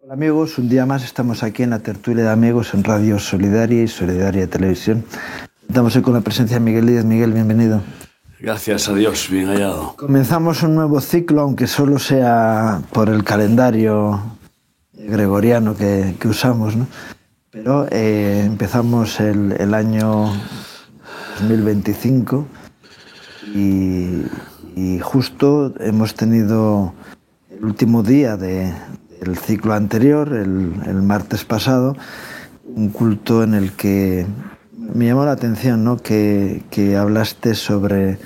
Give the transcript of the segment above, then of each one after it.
Hola amigos, un día más estamos aquí en la tertulia de amigos en Radio Solidaria y Solidaria Televisión. Estamos hoy con la presencia de Miguel Díaz. Miguel, bienvenido. Gracias a Dios, bien hallado. Comenzamos un nuevo ciclo, aunque solo sea por el calendario gregoriano que usamos, ¿no? Pero empezamos el año 2025 y justo hemos tenido el último día del ciclo anterior, el martes pasado, un culto en el que me llamó la atención, ¿no? que hablaste sobre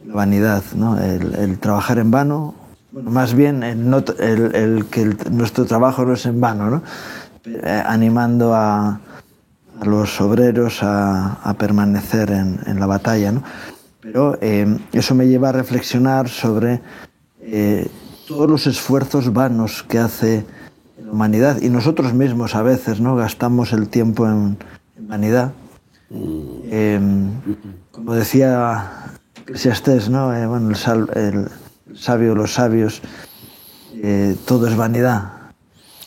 la vanidad, ¿no? el trabajar en vano, bueno, más bien nuestro trabajo no es en vano, ¿no? Animando a los obreros a permanecer en la batalla, ¿no? Pero eso me lleva a reflexionar sobre todos los esfuerzos vanos que hace la humanidad, y nosotros mismos a veces, ¿no? Gastamos el tiempo en vanidad. Como decía Eclesiastés, ¿no? Bueno, el sabio, los sabios, todo es vanidad.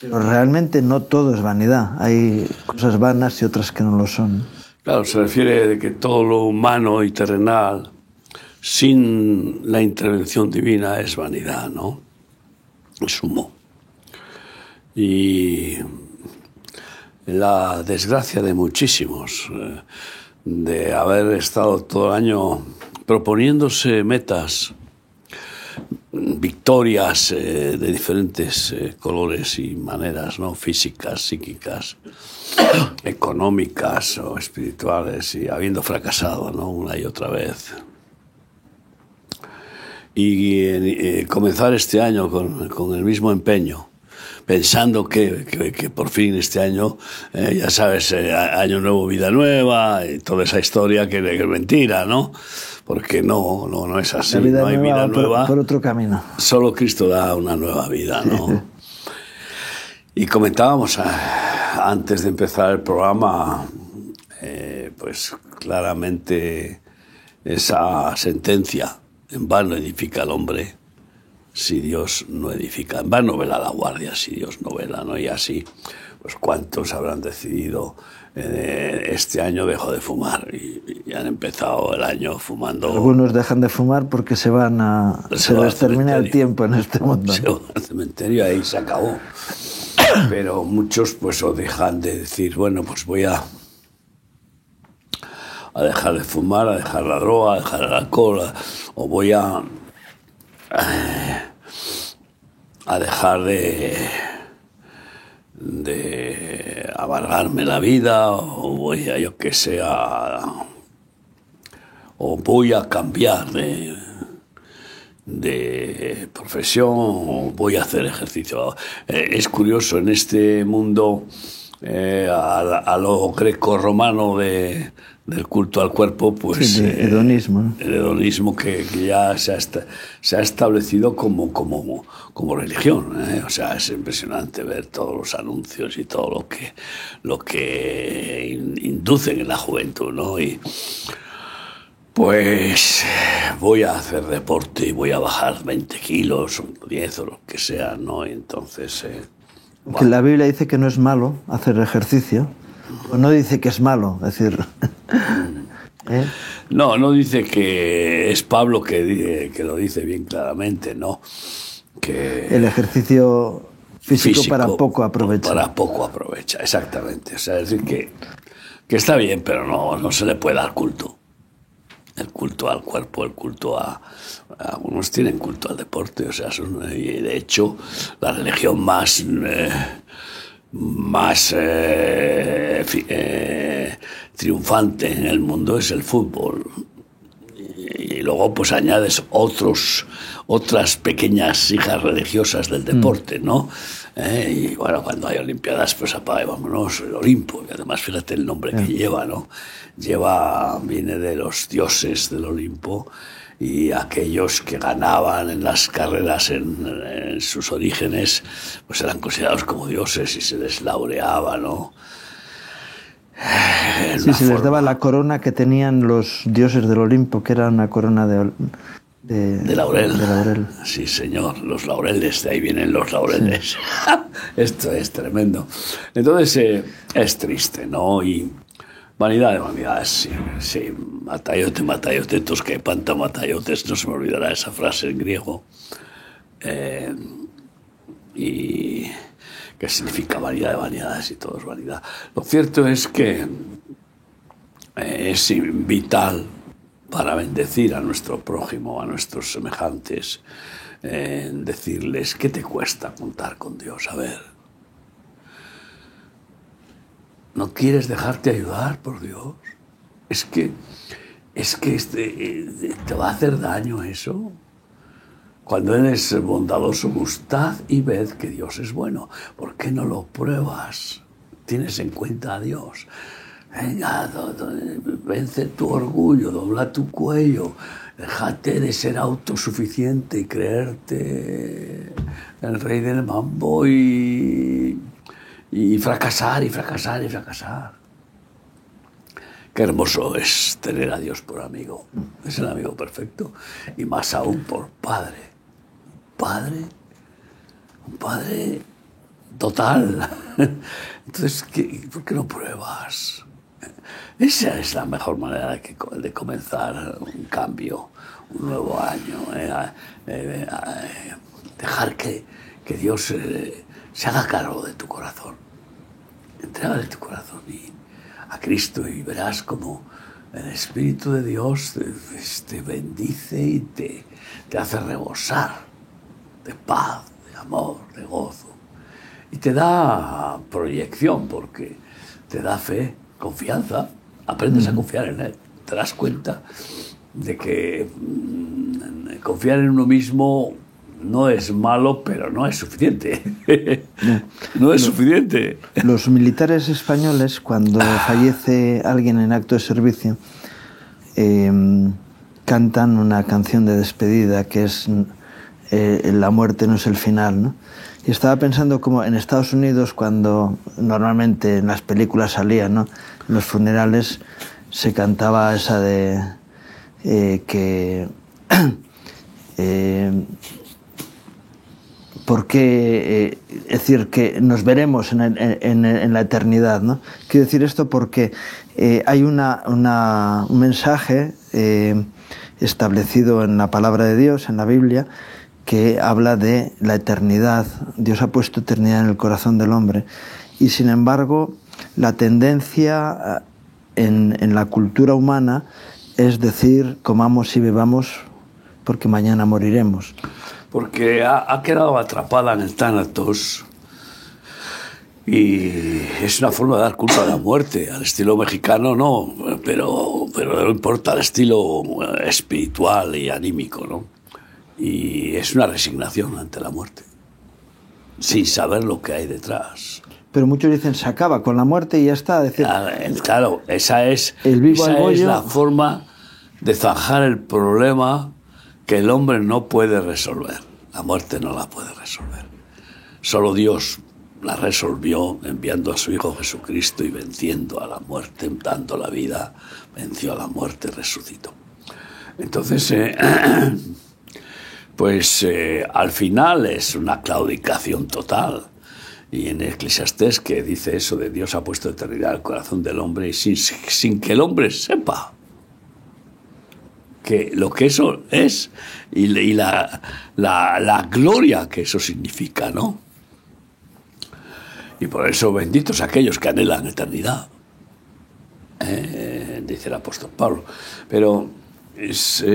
Pero realmente no todo es vanidad. Hay cosas vanas y otras que no lo son. Claro, se refiere de que todo lo humano y terrenal, sin la intervención divina, es vanidad, ¿no? Es humo. Y la desgracia de muchísimos, de haber estado todo el año proponiéndose metas, victorias de diferentes colores y maneras, ¿no? Físicas, psíquicas, económicas o espirituales, y habiendo fracasado, ¿no? Una y otra vez. Y comenzar este año con el mismo empeño, pensando que por fin este año, ya sabes, año nuevo, vida nueva, y toda esa historia que es mentira, ¿no? Porque no es así, no hay vida nueva. Por otro camino. Solo Cristo da una nueva vida, ¿no? Y comentábamos antes de empezar el programa, pues claramente esa sentencia: en vano edifica el hombre si Dios no edifica, en vano vela la guardia si Dios no vela, ¿no? Y así, pues cuántos habrán decidido este año dejo de fumar y han empezado el año fumando. Algunos dejan de fumar porque se les termina el tiempo en este mundo. Se van al cementerio y ahí se acabó. Pero muchos pues o dejan de decir, bueno, pues voy a dejar de fumar, a dejar la droga, a dejar el alcohol, o voy a dejar de amargarme la vida, o voy a, yo que sé, o voy a cambiar de profesión, o voy a hacer ejercicio. Es curioso, en este mundo a lo greco-romano del culto al cuerpo, pues sí, hedonismo, ¿no? El hedonismo que ya se ha establecido como religión, ¿eh? O sea, es impresionante ver todos los anuncios y todo lo que inducen en la juventud, ¿no? Y pues voy a hacer deporte y voy a bajar 20 kilos, o 10 o lo que sea, ¿no? Y entonces que la Biblia dice que no es malo hacer ejercicio, o no dice que es malo, es decir... No dice que es Pablo que lo dice bien claramente, ¿no? Que el ejercicio físico para poco aprovecha. Para poco aprovecha, exactamente. O sea, es decir que está bien, pero no se le puede dar culto. El culto al cuerpo, el culto algunos tienen culto al deporte, o sea, y de hecho la religión más triunfante en el mundo es el fútbol. Y luego pues añades otras pequeñas hijas religiosas del deporte, ¿no? Y bueno, cuando hay olimpiadas, pues apaga y vámonos, el Olimpo, y además fíjate el nombre que lleva, ¿no? Viene de los dioses del Olimpo, y aquellos que ganaban en las carreras en sus orígenes, pues eran considerados como dioses y se les laureaba, ¿no? Sí, se les daba la corona que tenían los dioses del Olimpo, que era una corona De laurel. De laurel. Sí, señor, los laureles, de ahí vienen los laureles. Sí. Esto es tremendo. Entonces, es triste, ¿no? Y vanidad de vanidades, sí, sí. Matayote, matayote, tos que panta matayotes, no se me olvidará esa frase en griego. Y que significa vanidad de vanidades y todo es vanidad. Lo cierto es que es vital para bendecir a nuestro prójimo, a nuestros semejantes, decirles, ¿qué te cuesta contar con Dios? A ver, ¿no quieres dejarte ayudar por Dios? Es que te va a hacer daño eso. Cuando eres bondadoso, gustad y ved que Dios es bueno. ¿Por qué no lo pruebas? Tienes en cuenta a Dios. Venga, vence tu orgullo, dobla tu cuello, déjate de ser autosuficiente y creerte el rey del mambo y fracasar y fracasar y fracasar. Qué hermoso es tener a Dios por amigo. Es el amigo perfecto y más aún por padre. Un padre total. Entonces, ¿por qué no pruebas? Esa es la mejor manera de comenzar un cambio, un nuevo año. Dejar que Dios se haga cargo de tu corazón. Entrégale tu corazón a Cristo y verás como el Espíritu de Dios te bendice y te hace rebosar de paz, de amor, de gozo. Y te da proyección porque te da fe, confianza. Aprendes a confiar en Él. Te das cuenta de que confiar en uno mismo no es malo, pero no es suficiente. No es suficiente. Los militares españoles, cuando fallece alguien en acto de servicio, cantan una canción de despedida que es La muerte no es el final, ¿no? Y estaba pensando como en Estados Unidos, cuando normalmente en las películas salía, ¿no?, en los funerales se cantaba esa de porque es decir, que nos veremos en la eternidad, ¿no? Quiero decir esto porque hay un mensaje establecido en la palabra de Dios, en la Biblia, que habla de la eternidad. Dios ha puesto eternidad en el corazón del hombre. Y sin embargo, la tendencia en la cultura humana es decir, comamos y bebamos porque mañana moriremos. Porque ha quedado atrapada en el tánatos y es una forma de dar culto a la muerte. Al estilo mexicano no, pero no importa, al estilo espiritual y anímico, ¿no? Y es una resignación ante la muerte, sin saber lo que hay detrás. Pero muchos dicen, se acaba con la muerte y ya está. Decir, claro, esa es la forma de zanjar el problema que el hombre no puede resolver. La muerte no la puede resolver. Solo Dios la resolvió enviando a su Hijo Jesucristo y venciendo a la muerte, dando la vida, venció a la muerte, resucitó. Entonces, al final es una claudicación total. Y en Eclesiastés, que dice eso de Dios ha puesto eternidad al corazón del hombre y sin que el hombre sepa que lo que eso es y la gloria que eso significa, ¿no? Y por eso benditos aquellos que anhelan eternidad, dice el apóstol Pablo. Pero es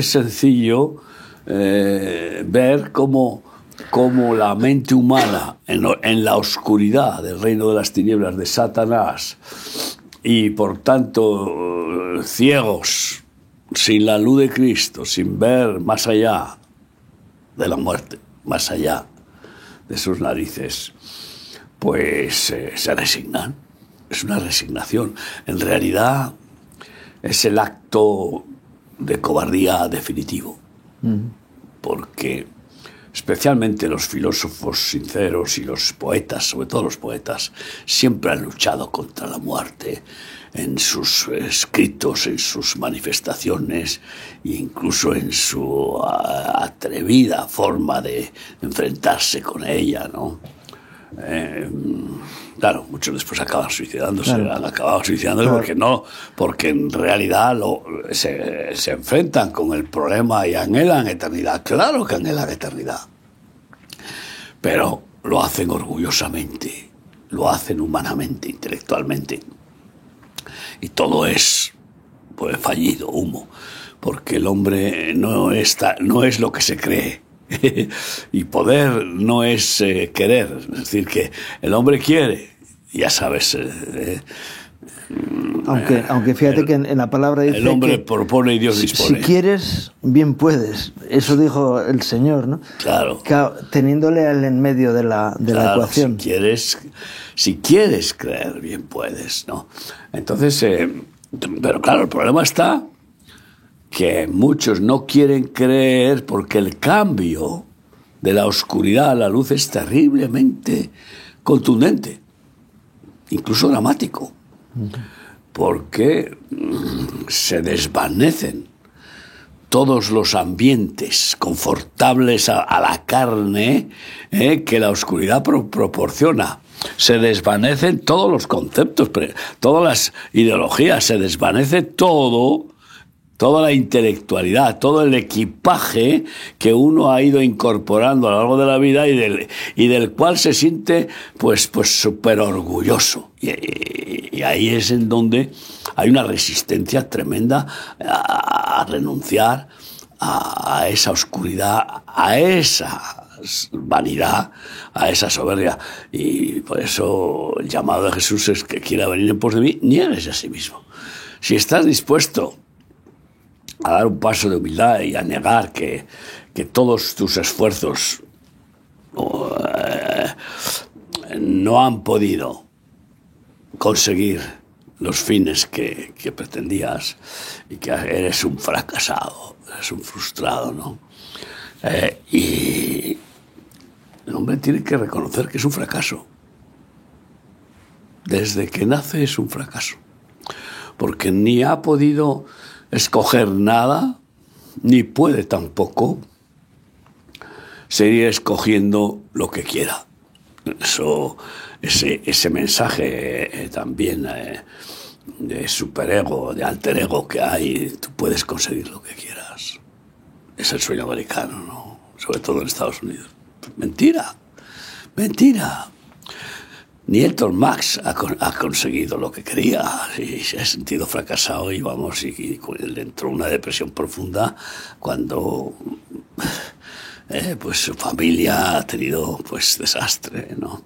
sencillo ver cómo la mente humana en la oscuridad del reino de las tinieblas de Satanás y por tanto ciegos, sin la luz de Cristo, sin ver más allá de la muerte, más allá de sus narices, pues se resignan. Es una resignación. En realidad es el acto de cobardía definitivo, porque especialmente los filósofos sinceros y los poetas, sobre todo los poetas, siempre han luchado contra la muerte en sus escritos, en sus manifestaciones e incluso en su atrevida forma de enfrentarse con ella, ¿no? Claro, muchos después acaban suicidándose, claro. Han acabado suicidándose, claro. Porque en realidad se enfrentan con el problema y anhelan eternidad. Claro que anhelan eternidad, pero lo hacen orgullosamente, lo hacen humanamente, intelectualmente, y todo es pues fallido, humo, porque el hombre no es lo que se cree. Y poder no es querer, es decir, que el hombre quiere, ya sabes. Aunque fíjate que en la palabra dice el hombre que propone y Dios dispone. Si quieres, bien puedes. Eso dijo el Señor, ¿no? Claro. Teniéndole a él en medio de la ecuación. Si quieres creer, bien puedes, ¿no? Entonces, pero claro, el problema está que muchos no quieren creer porque el cambio de la oscuridad a la luz es terriblemente contundente, incluso dramático, porque se desvanecen todos los ambientes confortables a la carne que la oscuridad proporciona. Se desvanecen todos los conceptos, todas las ideologías, se desvanece todo. Toda la intelectualidad, todo el equipaje que uno ha ido incorporando a lo largo de la vida y del cual se siente pues súper orgulloso. Y ahí es en donde hay una resistencia tremenda a renunciar a esa oscuridad, a esa vanidad, a esa soberbia. Y por eso el llamado de Jesús es que quiera venir en pos de mí, niéguese a sí mismo. Si estás dispuesto a dar un paso de humildad y a negar que todos tus esfuerzos no han podido conseguir los fines que pretendías y que eres un fracasado, eres un frustrado, ¿no? Y el hombre tiene que reconocer que es un fracaso. Desde que nace es un fracaso, porque ni ha podido escoger nada, ni puede tampoco seguir escogiendo lo que quiera. Ese mensaje también de superego, de alter ego que hay, tú puedes conseguir lo que quieras. Es el sueño americano, ¿no? Sobre todo en Estados Unidos. Mentira, mentira. Ni Elton Max ha conseguido lo que quería y se ha sentido fracasado y le entró una depresión profunda cuando pues su familia ha tenido pues desastre, ¿no?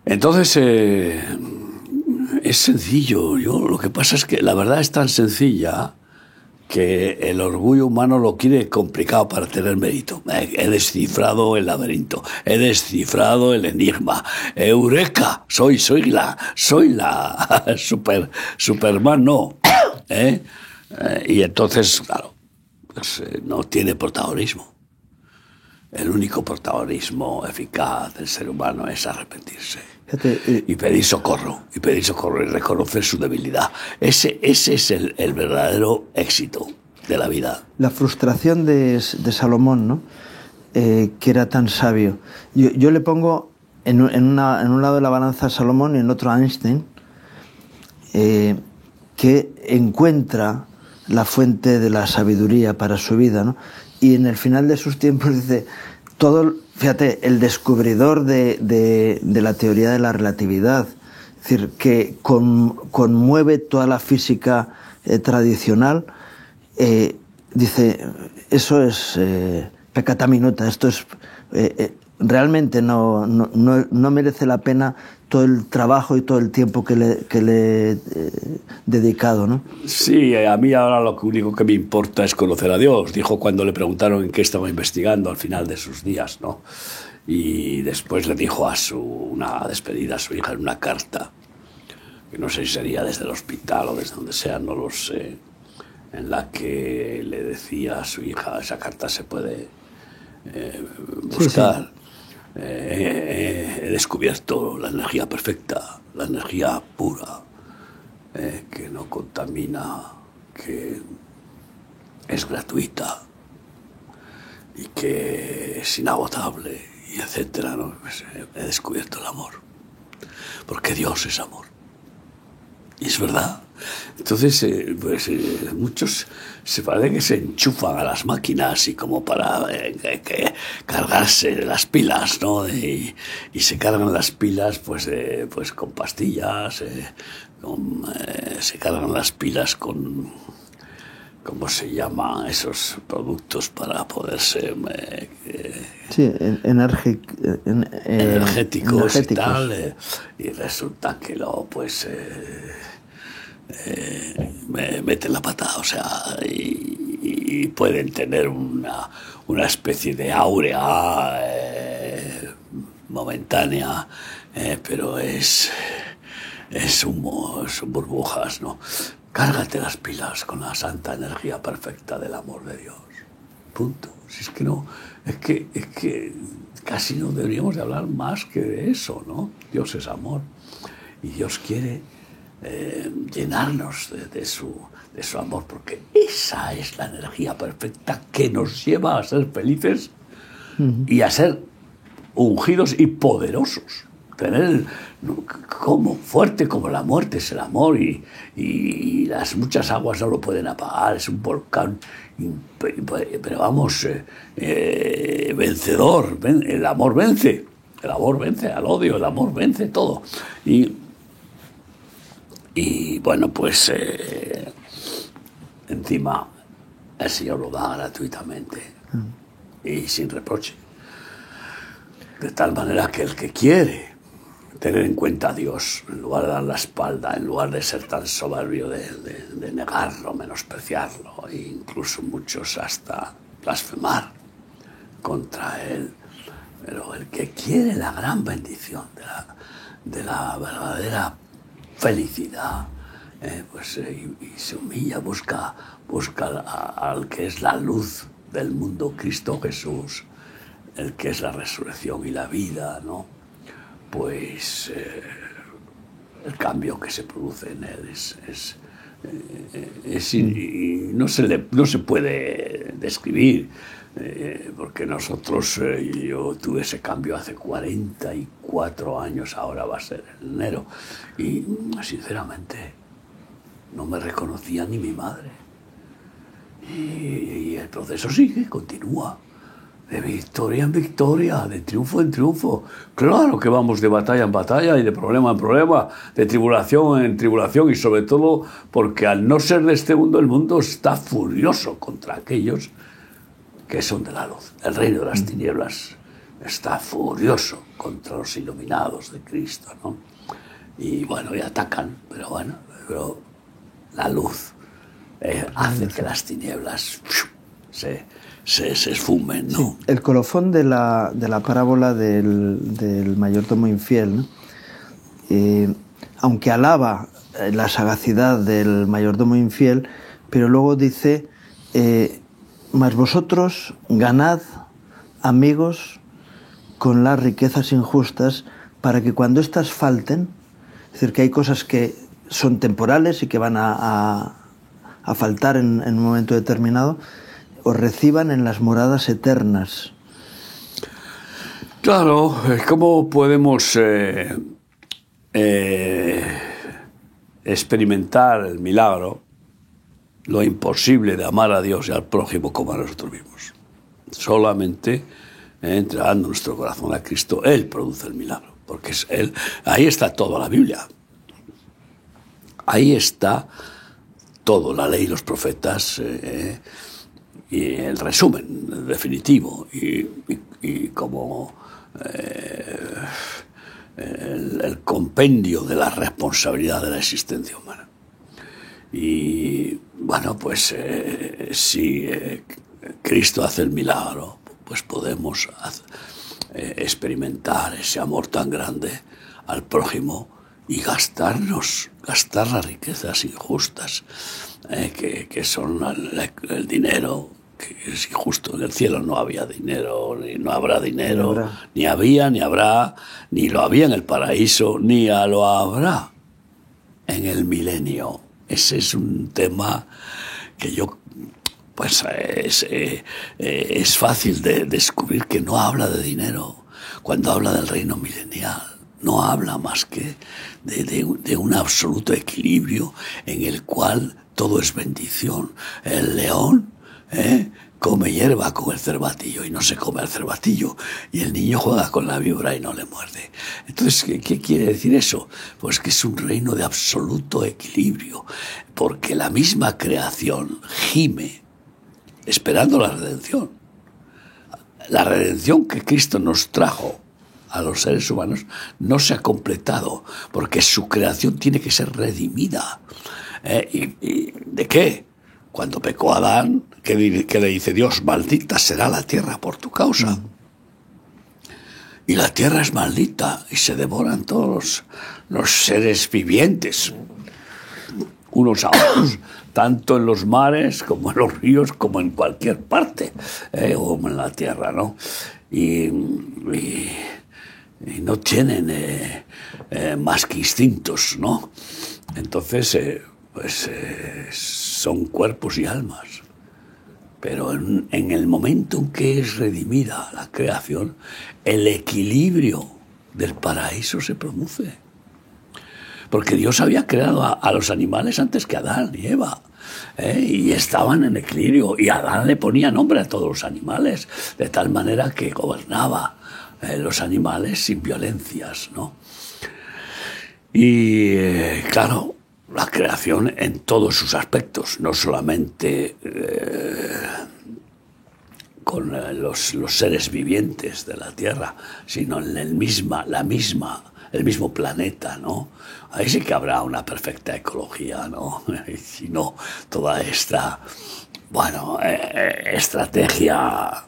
Entonces es sencillo. Lo que pasa es que la verdad es tan sencilla que el orgullo humano lo quiere complicado para tener mérito. He descifrado el laberinto, he descifrado el enigma. ¡Eureka! Soy la Superman, no. Y entonces, claro, pues, no tiene protagonismo. El único protagonismo eficaz del ser humano es arrepentirse. Y pedir socorro, y reconocer su debilidad. Ese es el verdadero éxito de la vida. La frustración de Salomón, ¿no? Que era tan sabio. Yo le pongo en un lado de la balanza a Salomón y en otro a Einstein, que encuentra la fuente de la sabiduría para su vida, ¿no? Y en el final de sus tiempos dice, fíjate, el descubridor de la teoría de la relatividad, es decir, que conmueve toda la física tradicional, dice, eso es peccata minuta, esto es realmente no merece la pena todo el trabajo y todo el tiempo que le he dedicado, ¿no? Sí, a mí ahora lo único que me importa es conocer a Dios, dijo cuando le preguntaron en qué estaba investigando al final de sus días, ¿no? Y después le dijo una despedida a su hija en una carta, que no sé si sería desde el hospital o desde donde sea, no lo sé, en la que le decía a su hija, esa carta se puede buscar. Sí, sí. He descubierto la energía perfecta, la energía pura, que no contamina, que es gratuita y que es inagotable, y etcétera, ¿no? Pues he descubierto el amor, porque Dios es amor. Y es verdad. Entonces, muchos se parece que se enchufan a las máquinas y como para cargarse las pilas, ¿no? Y se cargan las pilas pues con pastillas, se cargan las pilas con, ¿cómo se llaman esos productos para poderse... sí, energéticos y tal, y resulta que luego pues me meten la pata, o sea, y pueden tener una especie de áurea momentánea, pero es humo, son burbujas, ¿no? Cárgate las pilas con la santa energía perfecta del amor de Dios. Punto. Si es que no, es que casi no deberíamos de hablar más que de eso, ¿no? Dios es amor y Dios quiere llenarnos de su amor, porque esa es la energía perfecta que nos lleva a ser felices y a ser ungidos y poderosos. Tener como fuerte como la muerte es el amor, y las muchas aguas no lo pueden apagar, es un volcán, pero vamos, vencedor. El amor vence al odio, el amor vence todo. Y bueno, pues encima el Señor lo da gratuitamente y sin reproche, de tal manera que el que quiere tener en cuenta a Dios, en lugar de dar la espalda, en lugar de ser tan soberbio de negarlo, menospreciarlo, e incluso muchos hasta blasfemar contra Él, pero el que quiere la gran bendición de la verdadera felicidad, y se humilla, busca al que es la luz del mundo, Cristo Jesús, el que es la resurrección y la vida, ¿no? Pues el cambio que se produce en él y no se puede describir, porque nosotros, yo tuve ese cambio hace 44 años, ahora va a ser en enero, y sinceramente no me reconocía ni mi madre, y el proceso sigue, continúa. De victoria en victoria, de triunfo en triunfo. Claro que vamos de batalla en batalla y de problema en problema, de tribulación en tribulación, y sobre todo porque al no ser de este mundo, el mundo está furioso contra aquellos que son de la luz. El reino de las tinieblas está furioso contra los iluminados de Cristo, ¿no? Y bueno, y atacan, pero la luz hace que las tinieblas se esfumen, ¿no? Sí, el colofón de la parábola del mayordomo infiel, ¿no? Aunque alaba la sagacidad del mayordomo infiel, pero luego dice, mas vosotros ganad amigos con las riquezas injustas, para que cuando éstas falten, es decir, que hay cosas que son temporales y que van a faltar en un momento determinado, os reciban en las moradas eternas. Claro, ¿cómo podemos experimentar el milagro, lo imposible de amar a Dios y al prójimo como a nosotros mismos? Solamente entregando nuestro corazón a Cristo, Él produce el milagro, porque es Él. Ahí está toda la Biblia. Ahí está todo, la ley y los profetas, y el resumen definitivo, y como el compendio de la responsabilidad de la existencia humana. Y bueno, pues si Cristo hace el milagro, pues podemos experimentar ese amor tan grande al prójimo y gastar las riquezas injustas, que son el dinero, que es injusto. En el cielo no había dinero, ni no habrá dinero, No habrá. ni había, ni habrá, ni lo había en el paraíso, ni lo habrá en el milenio. Ese es un tema que yo, pues es fácil de descubrir que no habla de dinero cuando habla del reino milenial. No habla más que de un absoluto equilibrio en el cual todo es bendición. El león come hierba con el cervatillo y no se come el cervatillo, y el niño juega con la víbora y no le muerde. Entonces, ¿qué quiere decir eso? Pues que es un reino de absoluto equilibrio, porque la misma creación gime esperando la redención. La redención que Cristo nos trajo a los seres humanos no se ha completado, porque su creación tiene que ser redimida. ¿Y de qué? Cuando pecó Adán, ¿qué le dice Dios? Maldita será la tierra por tu causa. Y la tierra es maldita y se devoran todos los seres vivientes, unos a otros, tanto en los mares como en los ríos, como en cualquier parte, o en la tierra, ¿no? Y no tienen más que instintos, ¿no? Entonces, son cuerpos y almas. Pero en el momento en que es redimida la creación, el equilibrio del paraíso se produce. Porque Dios había creado a los animales antes que Adán y Eva, y estaban en equilibrio, y Adán le ponía nombre a todos los animales, de tal manera que gobernaba los animales sin violencias, ¿no? Y claro, la creación en todos sus aspectos, no solamente con los seres vivientes de la Tierra, sino en el mismo planeta, ¿no? Ahí sí que habrá una perfecta ecología, ¿no? Y si no, toda esta, estrategia,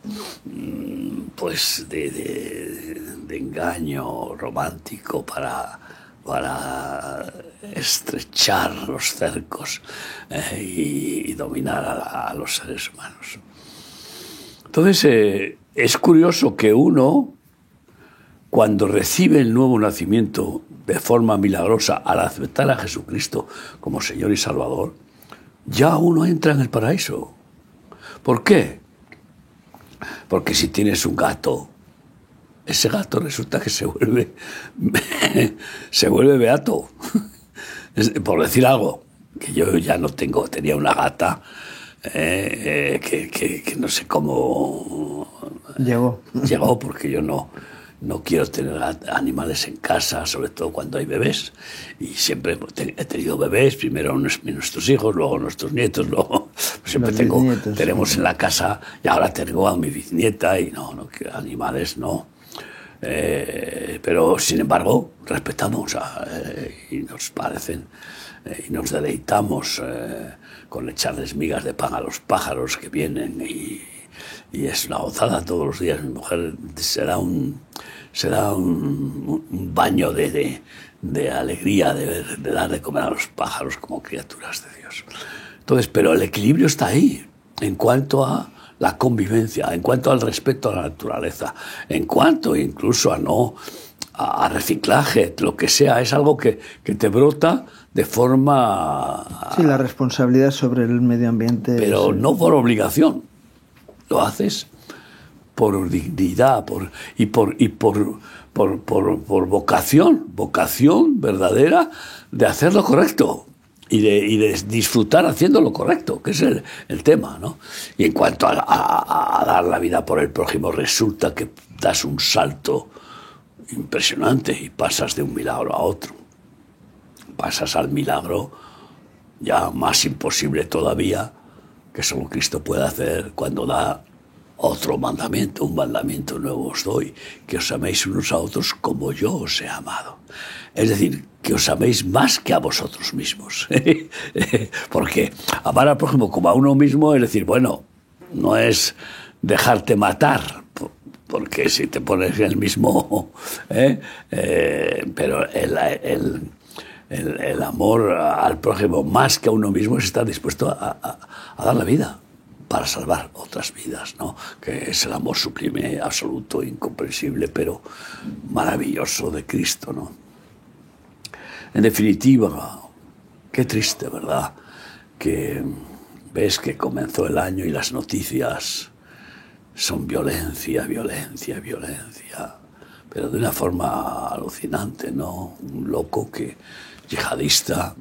pues, de engaño romántico para estrechar los cercos y dominar a los seres humanos. Entonces, es curioso que uno, cuando recibe el nuevo nacimiento de forma milagrosa al aceptar a Jesucristo como Señor y Salvador, ya uno entra en el paraíso. ¿Por qué? Porque si tienes un gato, ese gato resulta que se vuelve beato. Por decir algo, que yo ya no tengo, tenía una gata que no sé cómo llegó, porque yo no quiero tener animales en casa, sobre todo cuando hay bebés. Y siempre he tenido bebés, primero nuestros hijos, luego nuestros nietos, luego siempre tenemos en la casa, y ahora tengo a mi bisnieta, y no animales no. Pero sin embargo respetamos y nos parecen y nos deleitamos con echarles migas de pan a los pájaros que vienen, y es una gozada todos los días. Mi mujer será un baño de alegría de dar de comer a los pájaros como criaturas de Dios. Entonces, pero el equilibrio está ahí en cuanto a la convivencia, en cuanto al respeto a la naturaleza, en cuanto incluso a reciclaje, lo que sea, es algo que te brota de forma... Sí, la responsabilidad sobre el medio ambiente. Pero no por obligación, lo haces por dignidad, por vocación verdadera de hacer lo correcto. Y de disfrutar haciendo lo correcto, que es el tema, ¿no? Y en cuanto a dar la vida por el prójimo, resulta que das un salto impresionante y pasas de un milagro a otro. Pasas al milagro ya más imposible todavía, que solo Cristo puede hacer, cuando da otro mandamiento, un mandamiento nuevo os doy, que os améis unos a otros como yo os he amado. Es decir, que os améis más que a vosotros mismos. Porque amar al prójimo como a uno mismo es decir, bueno, no es dejarte matar, porque si te pones el mismo... pero el amor al prójimo más que a uno mismo es estar dispuesto a dar la vida para salvar otras vidas, ¿no? Que es el amor sublime, absoluto, incomprensible, pero maravilloso de Cristo, ¿no? En definitiva, qué triste, ¿verdad? Que ves que comenzó el año y las noticias son violencia, violencia, violencia, pero de una forma alucinante, ¿no? Un loco yihadista,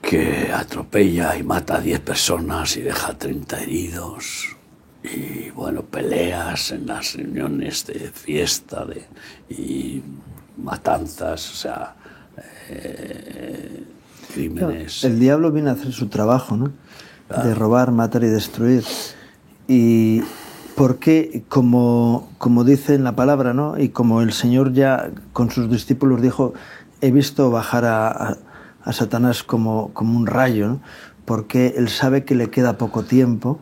que atropella y mata a 10 personas y deja 30 heridos. Y bueno, peleas en las reuniones de fiesta y matanzas, o sea, crímenes. El diablo viene a hacer su trabajo, ¿no? Claro. De robar, matar y destruir. Y porque, como dice en la palabra, ¿no? Y como el Señor ya con sus discípulos dijo, he visto bajar a Satanás como un rayo, ¿no? Porque él sabe que le queda poco tiempo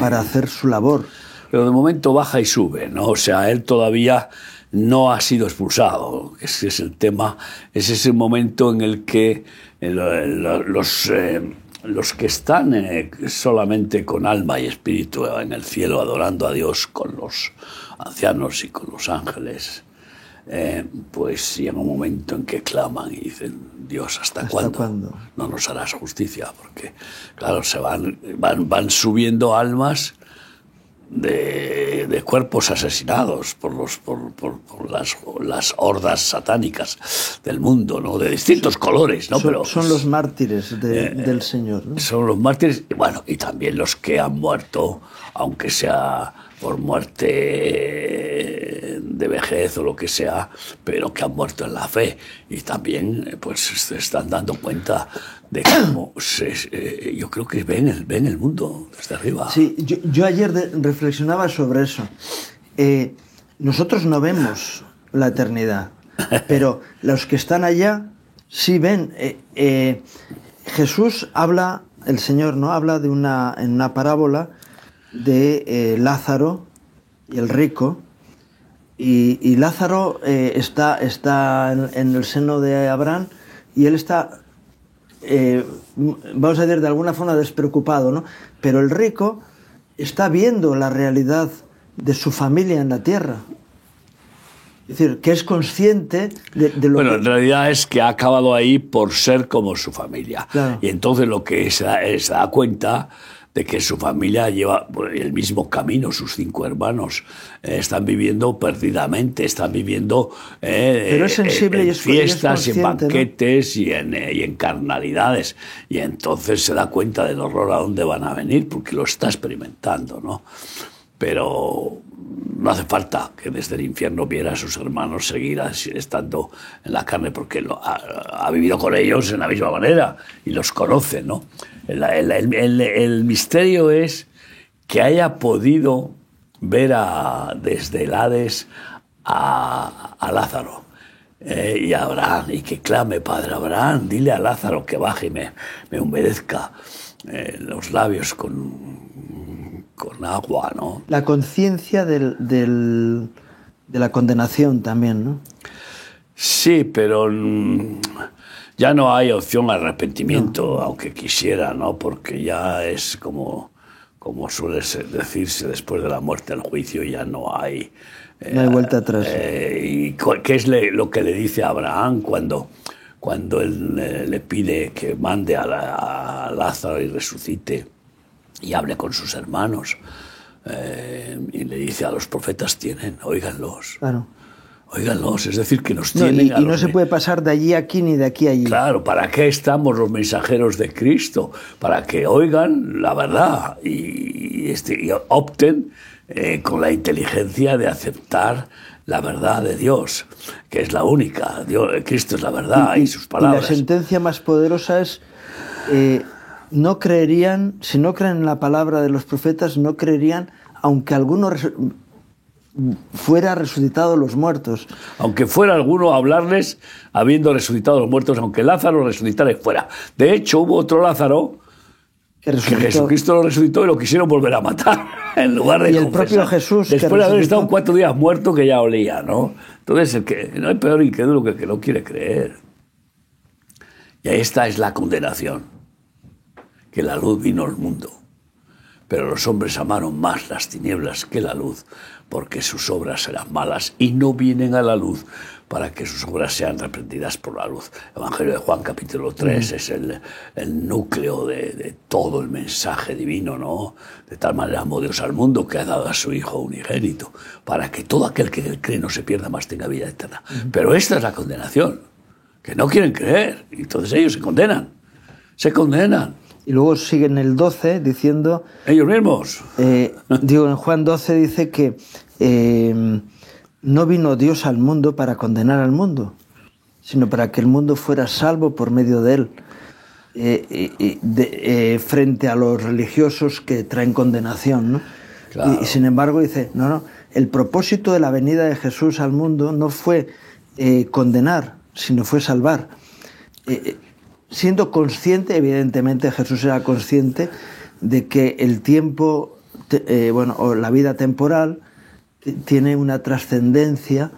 para hacer su labor. Pero de momento baja y sube, ¿no? O sea, él todavía no ha sido expulsado. Ese es el tema. Es ese momento en el que los que están solamente con alma y espíritu en el cielo adorando a Dios con los ancianos y con los ángeles, pues llega un momento en que claman y dicen, Dios, ¿hasta cuándo no nos harás justicia? Porque, claro, van subiendo almas de cuerpos asesinados por las hordas satánicas del mundo, ¿no? De distintos colores, ¿no? Son los mártires del Señor, ¿no? Son los mártires, bueno, y también los que han muerto, aunque sea por muerte de vejez o lo que sea, pero que han muerto en la fe. Y también pues se están dando cuenta de cómo yo creo que ven el mundo desde arriba. Sí, yo ayer reflexionaba sobre eso. Nosotros no vemos la eternidad, pero los que están allá sí ven. Jesús habla, el Señor, ¿no? Habla en una parábola de Lázaro y el rico, y Lázaro está en el seno de Abraham, y él está, vamos a decir, de alguna forma despreocupado, ¿no? Pero el rico está viendo la realidad de su familia en la tierra. Es decir, que es consciente de lo que... Bueno, en realidad es que ha acabado ahí por ser como su familia. Claro. Y entonces lo que se da cuenta de que su familia lleva el mismo camino, sus 5 hermanos están viviendo perdidamente, están viviendo pero es sensible en fiestas, y en banquetes, ¿no? y en carnalidades. Y entonces se da cuenta del horror a dónde van a venir, porque lo está experimentando, ¿no? Pero no hace falta que desde el infierno viera a sus hermanos seguir estando en la carne, porque ha vivido con ellos en la misma manera y los conoce, ¿no? El misterio es que haya podido ver desde el Hades a Lázaro y a Abraham, y que clame, Padre Abraham, dile a Lázaro que baje y me humedezca los labios con agua, ¿no? La conciencia de la condenación también, ¿no? Sí, pero ya no hay opción al arrepentimiento, aunque quisiera, ¿no? Porque ya es como suele decirse, después de la muerte, el juicio, ya no hay... no hay vuelta atrás. ¿Y qué es lo que le dice a Abraham cuando él le pide que mande a Lázaro y resucite y hable con sus hermanos? Y le dice, a los profetas tienen, óiganlos. Claro. Óiganlos, es decir, que nos tienen... Y no se puede pasar de allí a aquí ni de aquí a allí. Claro, ¿para qué estamos los mensajeros de Cristo? Para que oigan la verdad y opten con la inteligencia de aceptar la verdad de Dios, que es la única. Cristo es la verdad y sus palabras. Y la sentencia más poderosa es... no creerían, si no creen en la palabra de los profetas, no creerían, aunque alguno fuera resucitado los muertos. Aunque fuera alguno a hablarles habiendo resucitado los muertos, aunque Lázaro resucitara y fuera. De hecho, hubo otro Lázaro que Jesucristo lo resucitó y lo quisieron volver a matar en lugar de confesar. El propio Jesús, después de haber estado 4 días muerto, que ya olía, ¿no? Entonces, no hay peor incrédulo que el que no quiere creer. Y esta es la condenación, que la luz vino al mundo Pero los hombres amaron más las tinieblas que la luz, porque sus obras eran malas y no vienen a la luz para que sus obras sean reprendidas por la luz. El Evangelio de Juan, capítulo 3, es el núcleo de todo el mensaje divino, ¿no? De tal manera amó Dios al mundo que ha dado a su Hijo unigénito, para que todo aquel que cree no se pierda, más tenga vida eterna. Pero esta es la condenación, que no quieren creer, y entonces ellos se condenan. Se condenan. Y luego sigue en el 12 diciendo... Ellos mismos. En Juan 12 dice que no vino Dios al mundo para condenar al mundo, sino para que el mundo fuera salvo por medio de él, frente a los religiosos que traen condenación, ¿no? Claro. Y sin embargo dice, no, el propósito de la venida de Jesús al mundo no fue condenar, sino fue salvar. Siendo consciente, evidentemente Jesús era consciente de que el tiempo, o la vida temporal tiene una trascendencia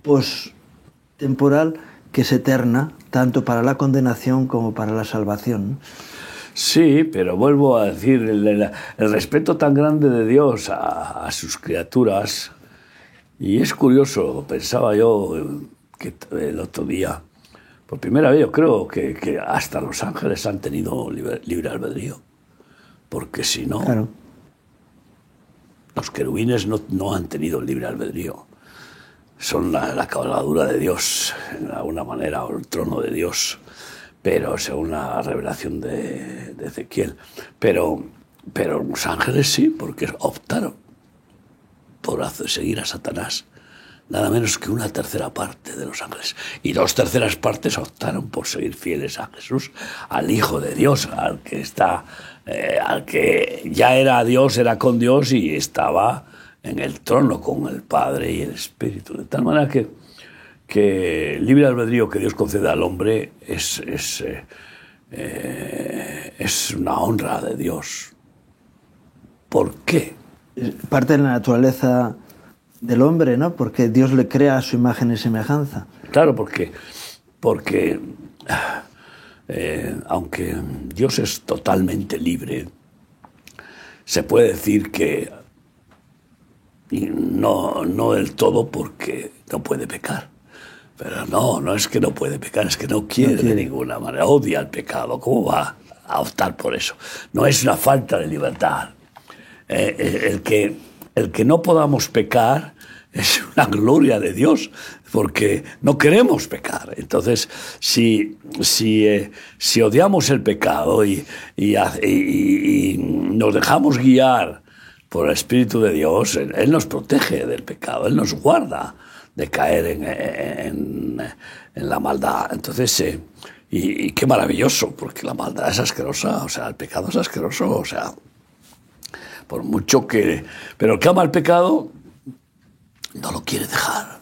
post-temporal que es eterna, tanto para la condenación como para la salvación, ¿no? Sí, pero vuelvo a decir, el respeto tan grande de Dios a sus criaturas, y es curioso, pensaba yo que el otro día, por primera vez yo creo que hasta los ángeles han tenido libre albedrío, porque si no, claro, los querubines no han tenido libre albedrío. Son la cabalgadura de Dios, de alguna manera, o el trono de Dios, pero según la revelación de Ezequiel. Pero los ángeles sí, porque optaron por seguir a Satanás. Nada menos que una tercera parte de los ángeles. Y 2/3 partes optaron por seguir fieles a Jesús, al Hijo de Dios, al que ya era Dios, era con Dios y estaba en el trono con el Padre y el Espíritu. De tal manera que el libre albedrío que Dios concede al hombre es una honra de Dios. ¿Por qué? Parte de la naturaleza del hombre, ¿no? Porque Dios le crea a su imagen y semejanza. Claro, porque aunque Dios es totalmente libre, se puede decir que no del todo, porque no puede pecar. Pero no es que no puede pecar, es que no quiere de ninguna manera, odia el pecado. ¿Cómo va a optar por eso? No es una falta de libertad. El que no podamos pecar es una gloria de Dios, porque no queremos pecar. Entonces, si odiamos el pecado y nos dejamos guiar por el Espíritu de Dios, Él nos protege del pecado, Él nos guarda de caer en la maldad. Entonces, y qué maravilloso, porque la maldad es asquerosa, o sea, el pecado es asqueroso, o sea, por mucho que... Pero el que ama el pecado no lo quiere dejar.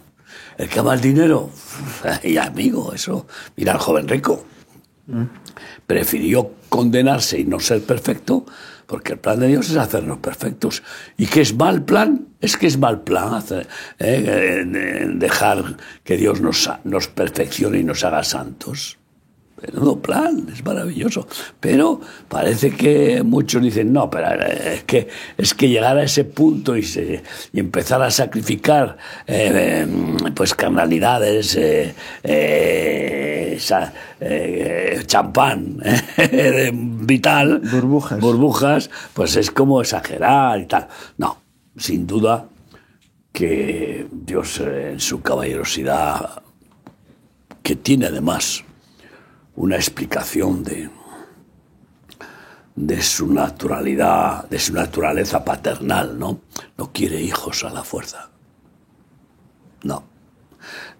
El que ama el dinero, y amigo, eso, mira al joven rico. Prefirió condenarse y no ser perfecto, porque el plan de Dios es hacernos perfectos. ¿Y qué es mal plan? Es que es mal plan dejar que Dios nos perfeccione y nos haga santos. Menudo plan, es maravilloso. Pero parece que muchos dicen, no, pero es que llegar a ese punto y empezar a sacrificar pues carnalidades, champán vital, burbujas, pues es como exagerar y tal. No, sin duda que Dios en su caballerosidad, que tiene además una explicación de su naturalidad, de su naturaleza paternal, ¿no? No quiere hijos a la fuerza.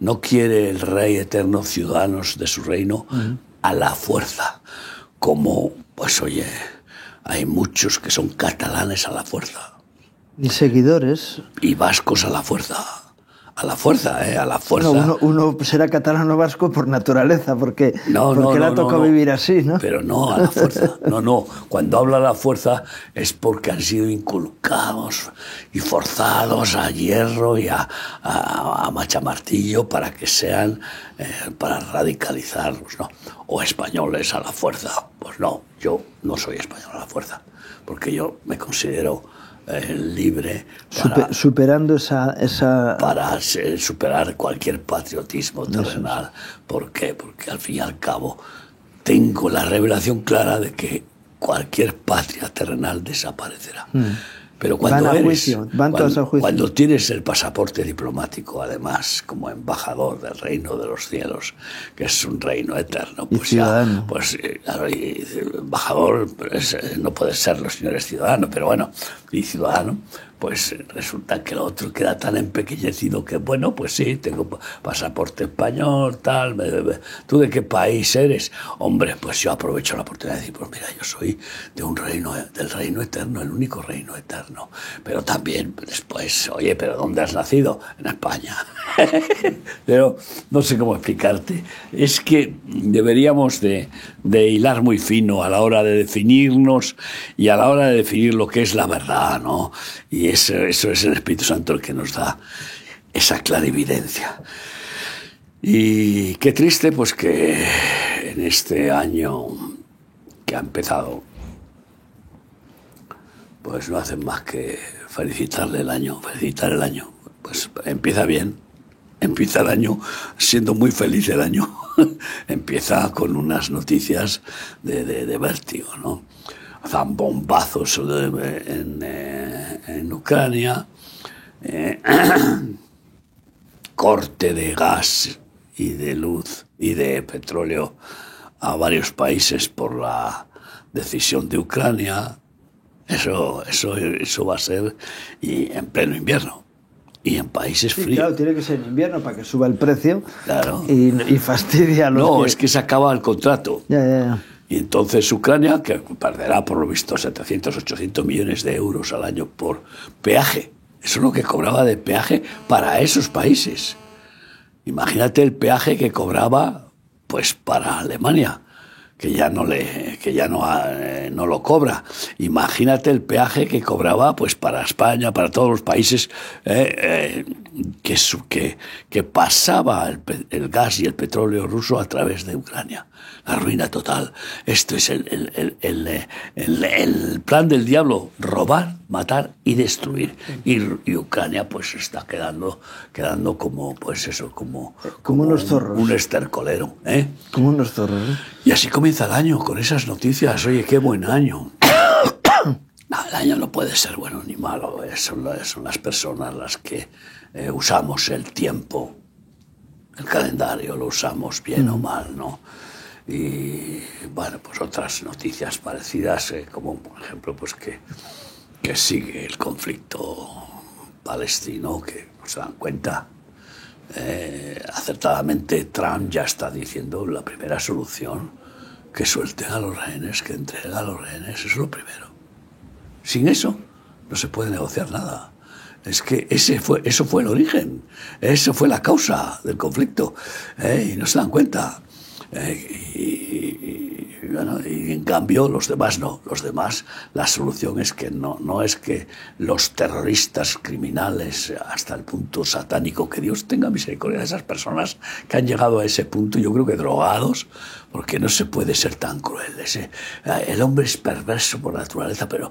No quiere el Rey eterno ciudadanos de su reino a la fuerza. Como, pues oye, hay muchos que son catalanes a la fuerza. Y seguidores. Y vascos a la fuerza. A la fuerza, a la fuerza. No, uno será catalano vasco por naturaleza, porque le ha tocado vivir así, ¿no? Pero no, a la fuerza. No. Cuando habla a la fuerza es porque han sido inculcados y forzados a hierro y a machamartillo para que sean, para radicalizarlos, ¿no? O españoles a la fuerza. Pues no, yo no soy español a la fuerza, porque yo me considero libre para, superando esa... para superar cualquier patriotismo terrenal. ¿Por qué? Porque al fin y al cabo tengo la revelación clara de que cualquier patria terrenal desaparecerá. Pero cuando cuando tienes el pasaporte diplomático, además, como embajador del reino de los cielos, que es un reino eterno, pues ciudadano. Claro, y embajador no puede serlo si no eres ciudadano, pero bueno, y ciudadano, pues resulta que el otro queda tan empequeñecido que, bueno, pues sí, tengo pasaporte español, tal. ¿Tú de qué país eres? Hombre, pues yo aprovecho la oportunidad de decir, pues mira, yo soy de un reino, del reino eterno, el único reino eterno. Pero también después, oye, ¿pero dónde has nacido? En España. Pero no sé cómo explicarte. Es que deberíamos de hilar muy fino a la hora de definirnos y a la hora de definir lo que es la verdad, ¿no? Y eso es el Espíritu Santo el que nos da esa clarividencia. Y qué triste, pues, que en este año que ha empezado, pues no hacen más que felicitar el año. Pues empieza bien, empieza el año siendo muy feliz el año. Empieza con unas noticias de vértigo, ¿no? Zambombazos en Ucrania, corte de gas y de luz y de petróleo a varios países por la decisión de Ucrania. Eso va a ser y en pleno invierno y en países fríos. Claro, tiene que ser en invierno para que suba el precio. Claro. Y fastidia a los No, es que se acaba el contrato. Ya. Y entonces Ucrania, que perderá por lo visto 700, 800 millones de euros al año por peaje. Eso es lo que cobraba de peaje para esos países. Imagínate el peaje que cobraba pues para Alemania, que ya no lo cobra. Imagínate el peaje que cobraba pues para España, para todos los países que pasaba el gas y el petróleo ruso a través de Ucrania. La ruina total. Esto es el plan del diablo: robar, matar y destruir. Y Ucrania pues está quedando como pues eso, como unos zorros, un estercolero, ¿eh? Como unos zorros, ¿eh? Y así comienza el año con esas noticias. Oye, qué buen año. No, el año no puede ser bueno ni malo. Son las personas las que usamos el tiempo, el calendario, lo usamos bien o mal, ¿no? Y bueno, pues otras noticias parecidas, como por ejemplo pues que sigue el conflicto palestino, que se dan cuenta acertadamente. Trump ya está diciendo la primera solución: que suelten a los rehenes, que entreguen a los rehenes. Eso es lo primero. Sin eso no se puede negociar nada. Es que eso fue el origen, eso fue la causa del conflicto, y no se dan cuenta. Y en cambio los demás no. Los demás, la solución es que no es que los terroristas criminales hasta el punto satánico, que Dios tenga misericordia de esas personas que han llegado a ese punto, yo creo que drogados, porque no se puede ser tan cruel. El hombre es perverso por naturaleza, pero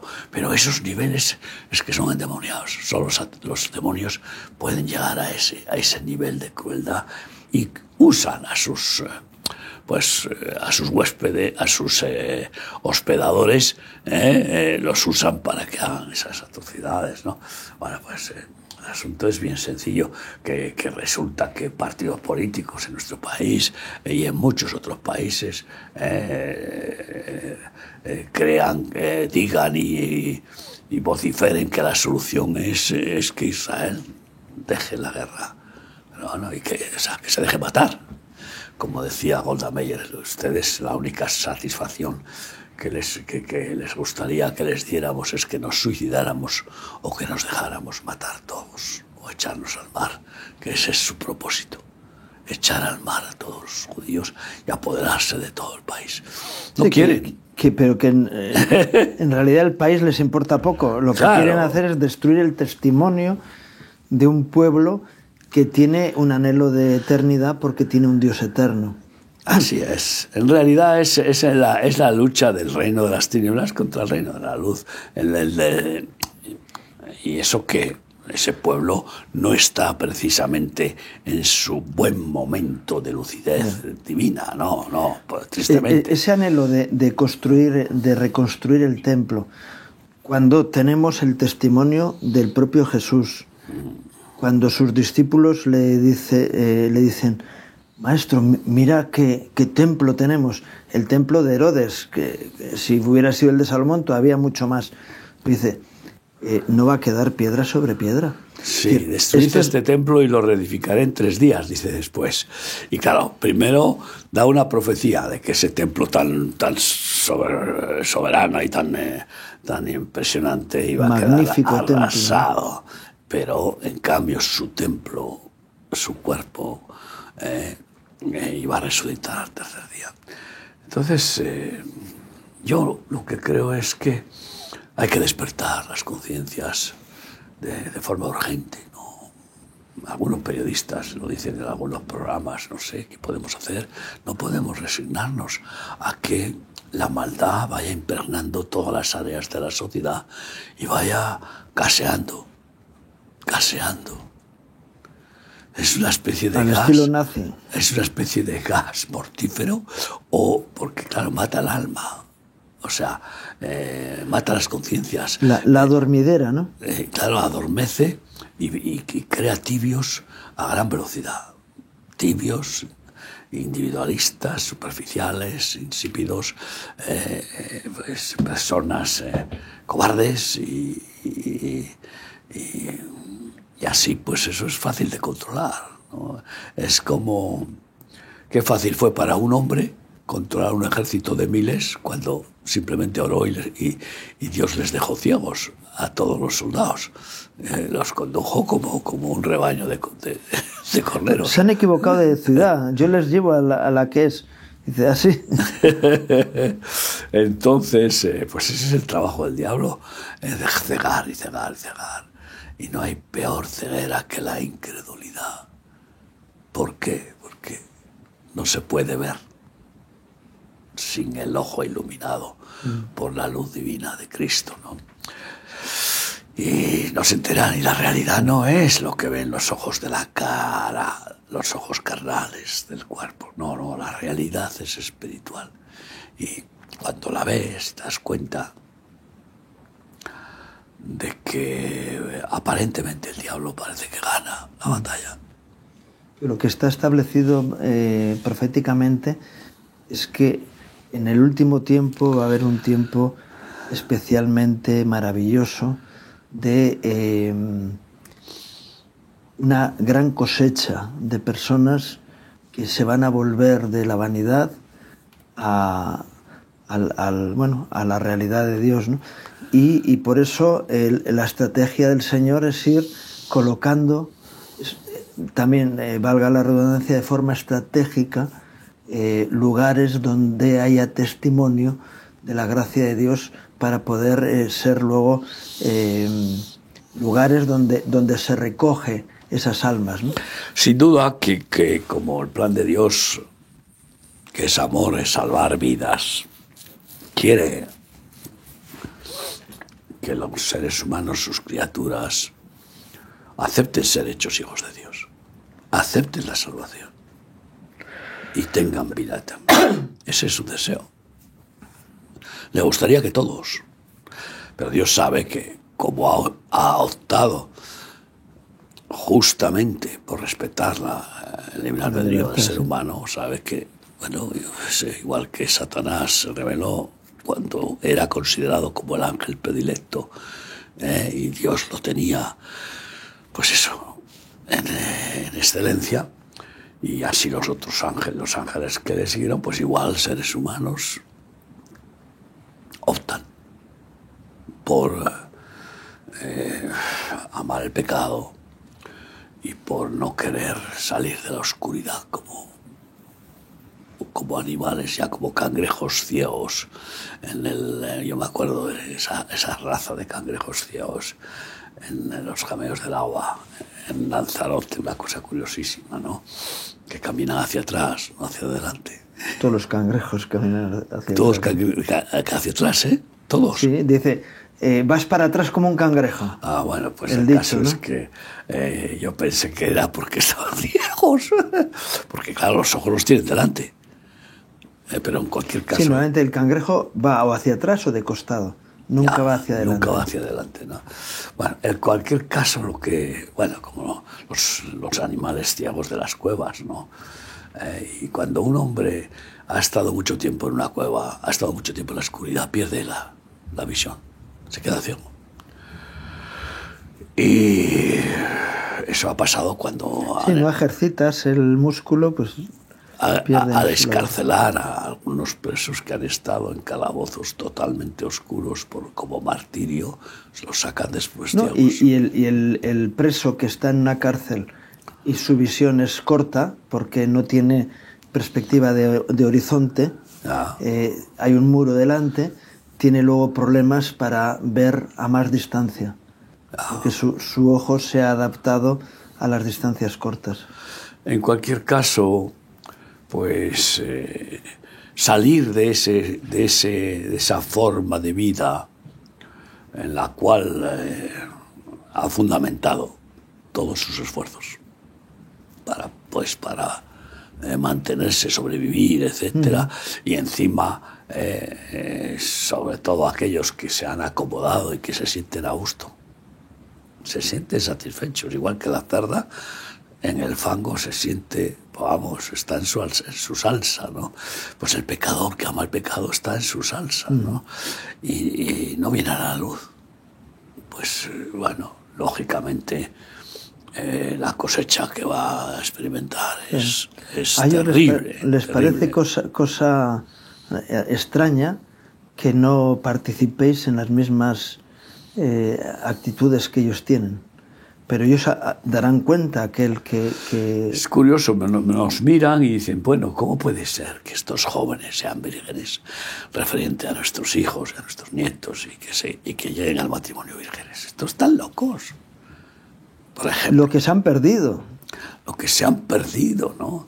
esos niveles es que son endemoniados. Solo los demonios pueden llegar a ese nivel de crueldad, y usan a sus huéspedes, a sus hospedadores, los usan para que hagan esas atrocidades, ¿no? Bueno, pues el asunto es bien sencillo, que resulta que partidos políticos en nuestro país y en muchos otros países crean, digan y vociferen que la solución es que Israel deje la guerra, y que se deje matar. Como decía Golda Meir, ustedes, la única satisfacción que les gustaría que les diéramos es que nos suicidáramos o que nos dejáramos matar todos o echarnos al mar, que ese es su propósito: echar al mar a todos los judíos y apoderarse de todo el país. No quieren. Pero que en realidad el país les importa poco. Lo que quieren hacer es destruir el testimonio de un pueblo que tiene un anhelo de eternidad porque tiene un Dios eterno. Así es. En realidad es la lucha del reino de las tinieblas contra el reino de la luz. Y eso que ese pueblo no está precisamente en su buen momento de lucidez divina, no, pues, tristemente. Ese anhelo de reconstruir el templo, cuando tenemos el testimonio del propio Jesús, cuando sus discípulos le dicen, Maestro, mira qué templo tenemos, el templo de Herodes, que si hubiera sido el de Salomón todavía mucho más. Dice, no va a quedar piedra sobre piedra. Sí, destruiste este templo y lo reedificaré en 3 días, dice después. Y claro, primero da una profecía de que ese templo tan soberano y tan impresionante iba a quedar arrasado. Pero en cambio su templo, su cuerpo, iba a resucitar al 3er día. Entonces, yo lo que creo es que hay que despertar las conciencias de forma urgente, ¿no? Algunos periodistas lo dicen en algunos programas, no sé qué podemos hacer. No podemos resignarnos a que la maldad vaya impregnando todas las áreas de la sociedad y vaya gaseando. Es una especie de gas. Estilo nazi. Es una especie de gas mortífero, o porque, claro, mata el alma. O sea, mata las conciencias. La dormidera, ¿no? Claro, adormece y crea tibios a gran velocidad. Tibios, individualistas, superficiales, insípidos, pues, personas cobardes y así, pues eso es fácil de controlar, ¿no? Es como... Qué fácil fue para un hombre controlar un ejército de miles cuando simplemente oró y Dios les dejó ciegos a todos los soldados. Los condujo como un rebaño de corderos. Se han equivocado de ciudad. Yo les llevo a la que es. Dice así. Entonces, pues ese es el trabajo del diablo, de cegar y cegar y cegar. Y no hay peor ceguera que la incredulidad. ¿Por qué? Porque no se puede ver sin el ojo iluminado por la luz divina de Cristo, ¿no? Y no se enteran, y la realidad no es lo que ven los ojos de la cara, los ojos carnales del cuerpo. No, la realidad es espiritual. Y cuando la ves, te das cuenta de que aparentemente el diablo parece que gana la batalla. Lo que está establecido proféticamente es que en el último tiempo va a haber un tiempo especialmente maravilloso de una gran cosecha de personas que se van a volver de la vanidad a la realidad de Dios, ¿no? Y por eso la estrategia del Señor es ir colocando, también, valga la redundancia, de forma estratégica, lugares donde haya testimonio de la gracia de Dios para poder ser luego lugares donde se recoge esas almas, ¿no? Sin duda que como el plan de Dios, que es amor, es salvar vidas, quiere que los seres humanos, sus criaturas, acepten ser hechos hijos de Dios, acepten la salvación y tengan vida eterna. Ese es su deseo. Le gustaría que todos, pero Dios sabe que como ha optado justamente por respetar el libre albedrío del ser humano, sabe que, bueno, igual que Satanás se rebeló cuando era considerado como el ángel predilecto, y Dios lo tenía, pues eso, en excelencia, y así los otros ángeles, los ángeles que le siguieron, pues igual seres humanos optan por amar el pecado y por no querer salir de la oscuridad como animales, ya como cangrejos ciegos. Yo me acuerdo de esa raza de cangrejos ciegos en los camellos del agua, en Lanzarote, una cosa curiosísima, ¿no? Que caminan hacia atrás, no hacia adelante. Todos los cangrejos caminan hacia Todos atrás. hacia atrás, ¿eh? Todos. Sí, dice, vas para atrás como un cangrejo. Ah, bueno, pues El el dicho, caso ¿no? es que yo pensé que era porque estaban ciegos. Porque, claro, los ojos los tienen delante. Pero en cualquier caso... Sí, normalmente el cangrejo va o hacia atrás o de costado. Nunca va hacia adelante. Nunca va hacia adelante, ¿no? Bueno, en cualquier caso, lo que... Bueno, como los animales ciegos de las cuevas, ¿no? Y cuando un hombre ha estado mucho tiempo en una cueva, ha estado mucho tiempo en la oscuridad, pierde la visión. Se queda ciego. Y eso ha pasado cuando... Si no ejercitas el músculo, pues... a descarcelar a algunos presos que han estado en calabozos totalmente oscuros como martirio, se los sacan después No, ciegos. y el preso que está en una cárcel y su visión es corta porque no tiene perspectiva de horizonte, hay un muro delante, tiene luego problemas para ver a más distancia, porque su ojo se ha adaptado a las distancias cortas. En cualquier caso, pues salir de esa forma de vida en la cual ha fundamentado todos sus esfuerzos para mantenerse, sobrevivir, etcétera, y encima sobre todo aquellos que se han acomodado y que se sienten a gusto, se sienten satisfechos, igual que la cerda en el fango se siente, vamos, está en su salsa, ¿no? Pues el pecador que ama el pecado está en su salsa, ¿no? Y no viene a la luz. Pues bueno, lógicamente la cosecha que va a experimentar es terrible. ¿Les parece cosa extraña que no participéis en las mismas actitudes que ellos tienen? Pero ellos darán cuenta aquel que... Es curioso, nos miran y dicen, bueno, ¿cómo puede ser que estos jóvenes sean vírgenes referente a nuestros hijos, a nuestros nietos y que lleguen al matrimonio vírgenes? Estos están locos. Por ejemplo, lo que se han perdido. Lo que se han perdido, ¿no?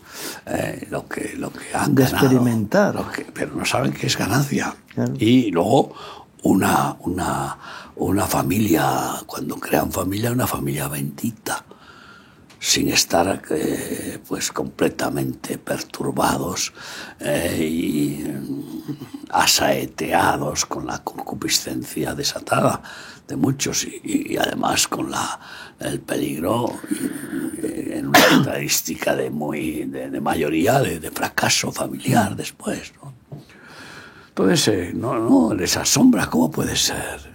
Lo que han de ganado. Experimentar. Pero no saben qué es ganancia. Claro. Y luego una familia, cuando crean familia, una familia bendita, sin estar pues completamente perturbados y asaeteados con la concupiscencia desatada de muchos y además con el peligro en una estadística de mayoría de fracaso familiar después, ¿no? Entonces, no les asombra cómo puede ser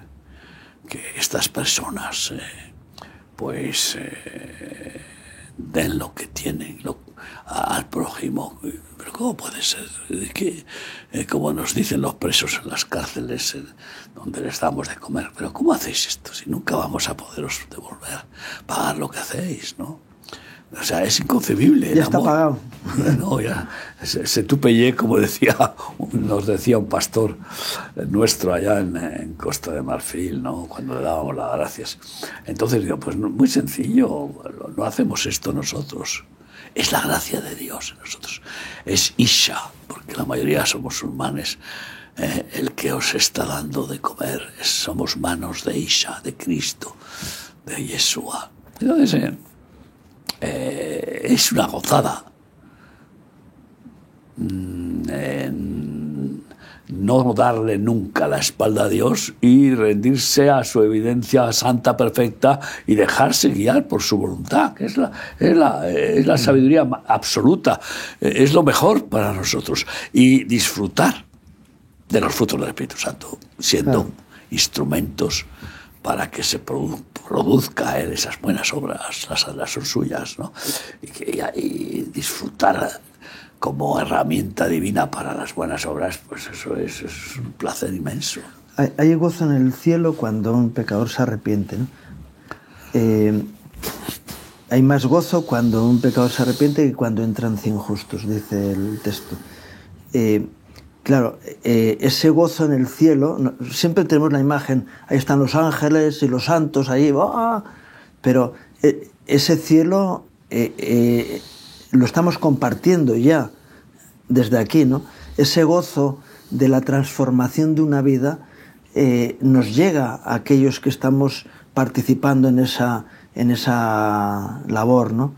que estas personas den lo que tienen al prójimo. Pero ¿cómo puede ser? Como nos dicen los presos en las cárceles donde les damos de comer, pero ¿cómo hacéis esto si nunca vamos a poderos devolver, pagar lo que hacéis, ¿no? O sea, es inconcebible. Ya está pagado. No, ya. Se tupeye, como nos decía un pastor nuestro allá en Costa de Marfil, ¿no? Cuando le dábamos las gracias. Entonces digo, pues muy sencillo, no hacemos esto nosotros. Es la gracia de Dios en nosotros. Es Isha, porque la mayoría somos musulmanes. El que os está dando de comer somos manos de Isha, de Cristo, de Yeshua. Entonces, es una gozada no darle nunca la espalda a Dios y rendirse a su evidencia santa, perfecta, y dejarse guiar por su voluntad, que es la sabiduría absoluta, es lo mejor para nosotros, y disfrutar de los frutos del Espíritu Santo, siendo instrumentos para que se produzca esas buenas obras, las son suyas, ¿no? Y disfrutar como herramienta divina para las buenas obras, pues eso es un placer inmenso. Hay gozo en el cielo cuando un pecador se arrepiente, ¿no? Hay más gozo cuando un pecador se arrepiente que cuando entran 100 justos, dice el texto. Claro, ese gozo en el cielo, siempre tenemos la imagen, ahí están los ángeles y los santos, ahí, ¡ah! Pero ese cielo lo estamos compartiendo ya. desde aquí, ¿no? Ese gozo de la transformación de una vida nos llega a aquellos que estamos participando en esa labor, ¿no?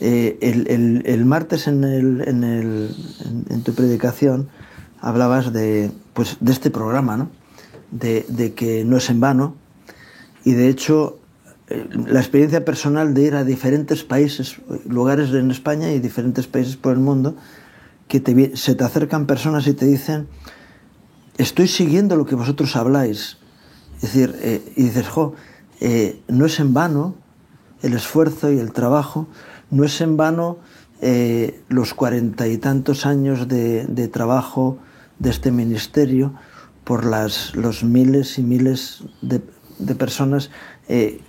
El martes en tu predicación hablabas de este programa, ¿no? De que no es en vano, y de hecho la experiencia personal de ir a diferentes países, lugares en España y diferentes países por el mundo, que se te acercan personas y te dicen: estoy siguiendo lo que vosotros habláis. Es decir, y dices, no es en vano el esfuerzo y el trabajo, no es en vano los 40 y tantos años de trabajo de este ministerio por los miles y miles de personas.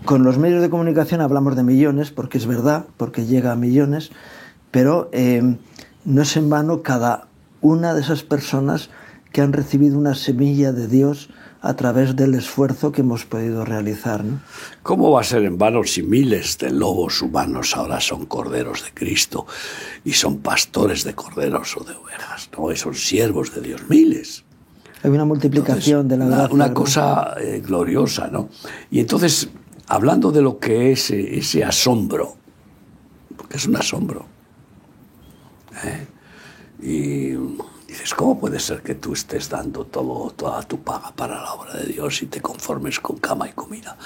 Con los medios de comunicación hablamos de millones, porque es verdad, porque llega a millones, pero no es en vano cada una de esas personas que han recibido una semilla de Dios a través del esfuerzo que hemos podido realizar, ¿no? ¿Cómo va a ser en vano si miles de lobos humanos ahora son corderos de Cristo y son pastores de corderos o de ovejas, ¿no? Y son siervos de Dios, miles. Hay una multiplicación. Entonces, de la gracia. Una cosa gloriosa, ¿no? Y entonces, hablando de lo que es ese asombro, porque es un asombro, y dices, ¿cómo puede ser que tú estés dando toda tu paga para la obra de Dios y te conformes con cama y comida?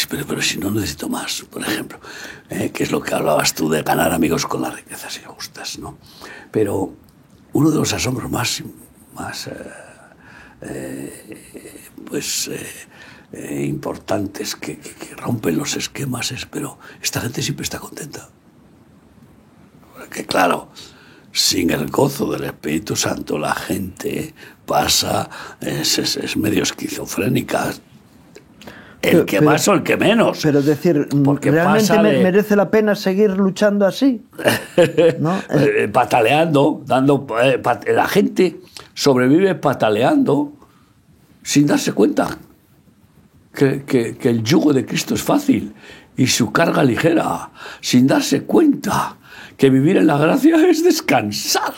Pero si no necesito más, por ejemplo, que es lo que hablabas tú de ganar amigos con las riquezas injustas, ¿no? Pero uno de los asombros más importantes que rompen los esquemas pero esta gente siempre está contenta. Porque claro, sin el gozo del Espíritu Santo la gente pasa, es medio esquizofrénica. El que más o el que menos. Pero es decir, ¿realmente merece la pena seguir luchando así? ¿No? Pataleando, la gente sobrevive pataleando sin darse cuenta que el yugo de Cristo es fácil y su carga ligera, sin darse cuenta que vivir en la gracia es descansar,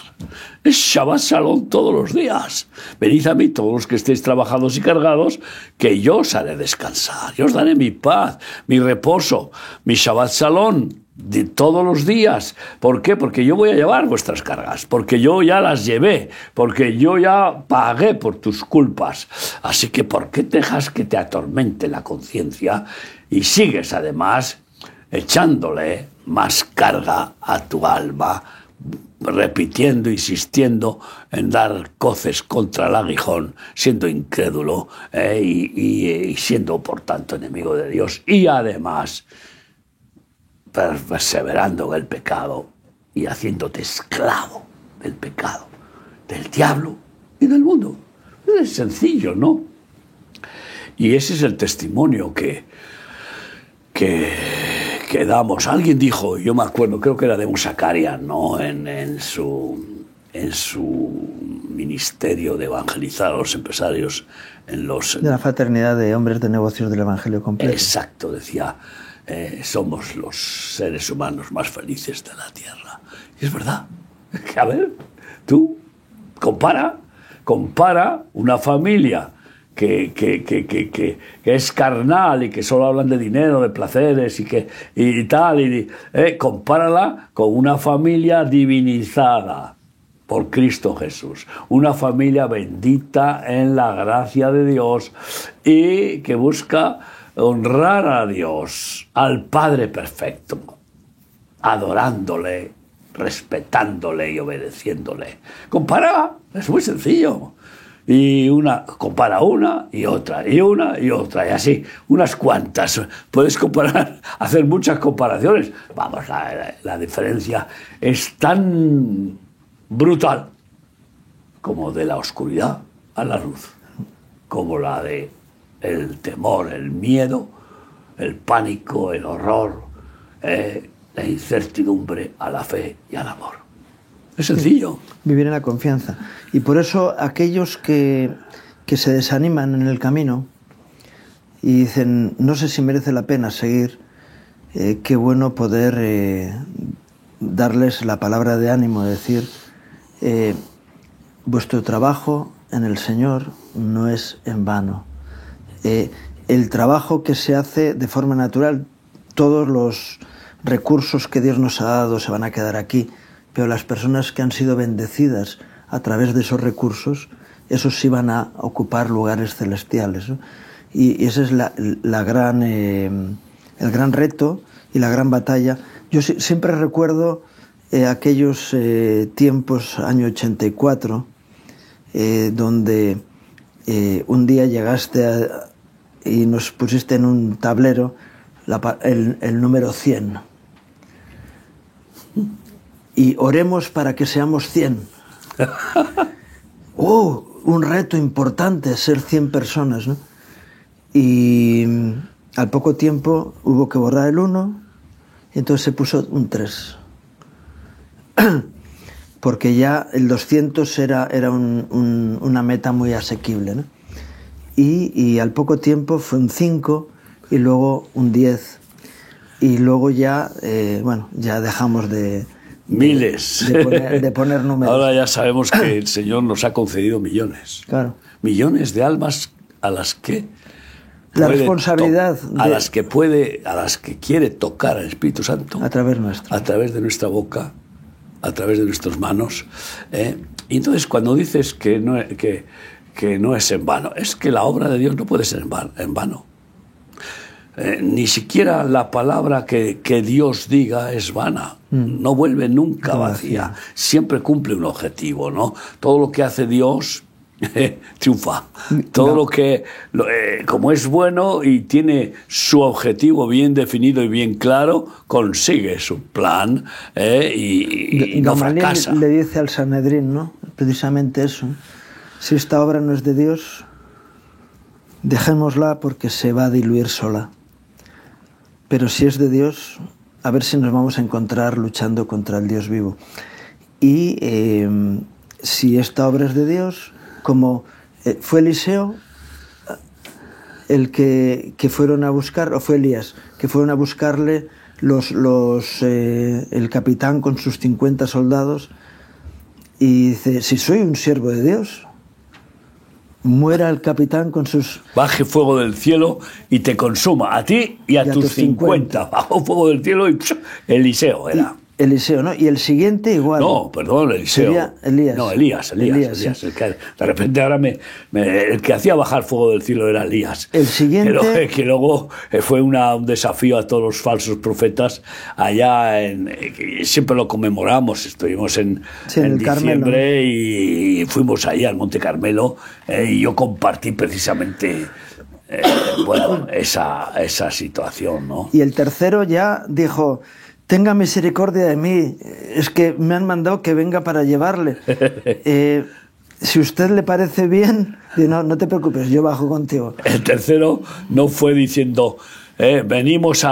es Shabbat Shalom todos los días. Venid a mí todos los que estéis trabajados y cargados, que yo os haré descansar, yo os daré mi paz, mi reposo, mi Shabbat Shalom de todos los días. ¿Por qué? Porque yo voy a llevar vuestras cargas, porque yo ya las llevé, porque yo ya pagué por tus culpas. Así que ¿por qué dejas que te atormente la conciencia y sigues además echándole más carga a tu alma, repitiendo, insistiendo en dar coces contra el aguijón, siendo incrédulo y siendo por tanto enemigo de Dios, y además perseverando en el pecado y haciéndote esclavo del pecado, del diablo y del mundo? Es sencillo, ¿no? Y ese es el testimonio que damos. Alguien dijo, yo me acuerdo, creo que era de Musakarian, ¿no? En su ministerio de evangelizar a los empresarios de la fraternidad de hombres de negocios del Evangelio completo. Exacto, decía, somos los seres humanos más felices de la tierra. Y es verdad. A ver, tú compara una familia que es carnal y que solo hablan de dinero, de placeres compárala con una familia divinizada por Cristo Jesús, una familia bendita en la gracia de Dios y que busca honrar a Dios, al Padre perfecto, adorándole, respetándole y obedeciéndole. Compara, es muy sencillo. Y compara una y otra, y así, unas cuantas. Puedes comparar, hacer muchas comparaciones. Vamos, la diferencia es tan brutal como de la oscuridad a la luz, como la de el temor, el miedo, el pánico, el horror, la incertidumbre a la fe y al amor. Es sencillo. Vivir en la confianza. Y por eso aquellos que se desaniman en el camino y dicen, no sé si merece la pena seguir, qué bueno poder darles la palabra de ánimo, decir, vuestro trabajo en el Señor no es en vano. El trabajo que se hace de forma natural, todos los recursos que Dios nos ha dado se van a quedar aquí, pero las personas que han sido bendecidas a través de esos recursos, esos sí van a ocupar lugares celestiales, ¿no? Y ese es el gran reto y la gran batalla. Yo siempre recuerdo aquellos tiempos, año 84, donde un día llegaste y nos pusiste en un tablero el número 100. Y oremos para que seamos 100. Un reto importante, ser 100 personas, ¿no? Y al poco tiempo hubo que borrar el 1 y entonces se puso un 3. Porque ya el 200 era una meta muy asequible, ¿no? Y al poco tiempo fue un 5 y luego un 10. Y luego ya, ya dejamos de poner números. Ahora ya sabemos que el Señor nos ha concedido millones. Claro. Millones de almas a las que la responsabilidad a las que quiere tocar al Espíritu Santo a través nuestro, a través de nuestra boca, a través de nuestras manos. Y entonces cuando dices que no es en vano, es que la obra de Dios no puede ser en vano. Ni siquiera la palabra que Dios diga es vana. No vuelve nunca vacía. Siempre cumple un objetivo, ¿no? Todo lo que hace Dios triunfa. Todo lo que, como es bueno y tiene su objetivo bien definido y bien claro, consigue su plan y no fracasa. Le dice al Sanedrín, ¿no? Precisamente eso. Si esta obra no es de Dios, dejémosla porque se va a diluir sola. Pero si es de Dios, a ver si nos vamos a encontrar luchando contra el Dios vivo. Y si esta obra es de Dios, como fue Eliseo el que fueron a buscar, o fue Elías, que fueron a buscarle el capitán con sus 50 soldados, y dice, si soy un siervo de Dios, muera el capitán con sus... Baje fuego del cielo y te consuma, a ti y a tus 50. Bajó fuego del cielo y Eliseo era. Eliseo, ¿no? Y el siguiente igual. No, perdón, Eliseo. Sería Elías. No, Elías. Sí. El que, de repente ahora el que hacía bajar fuego del cielo era Elías. El siguiente... Pero que luego fue un desafío a todos los falsos profetas allá siempre lo conmemoramos, estuvimos en diciembre Carmelo, y fuimos allá al Monte Carmelo y yo compartí precisamente esa situación, ¿no? Y el tercero ya dijo... Tenga misericordia de mí, es que me han mandado que venga para llevarle. Si usted le parece bien, no te preocupes, yo bajo contigo. El tercero no fue diciendo, venimos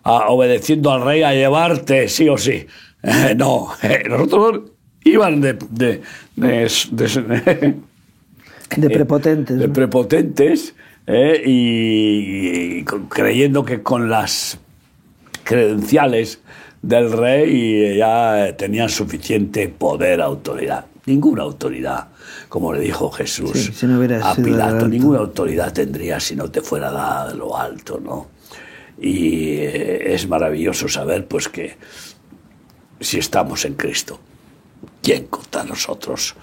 obedeciendo al rey a llevarte, sí o sí. No, nosotros iban de prepotentes. De prepotentes, y creyendo que con las credenciales del rey ya tenían suficiente poder, autoridad. Ninguna autoridad, como le dijo Jesús si no a Pilato, ninguna autoridad tendría si no te fuera dada de lo alto, ¿no? Y es maravilloso saber pues que si estamos en Cristo, ¿quién contra nosotros?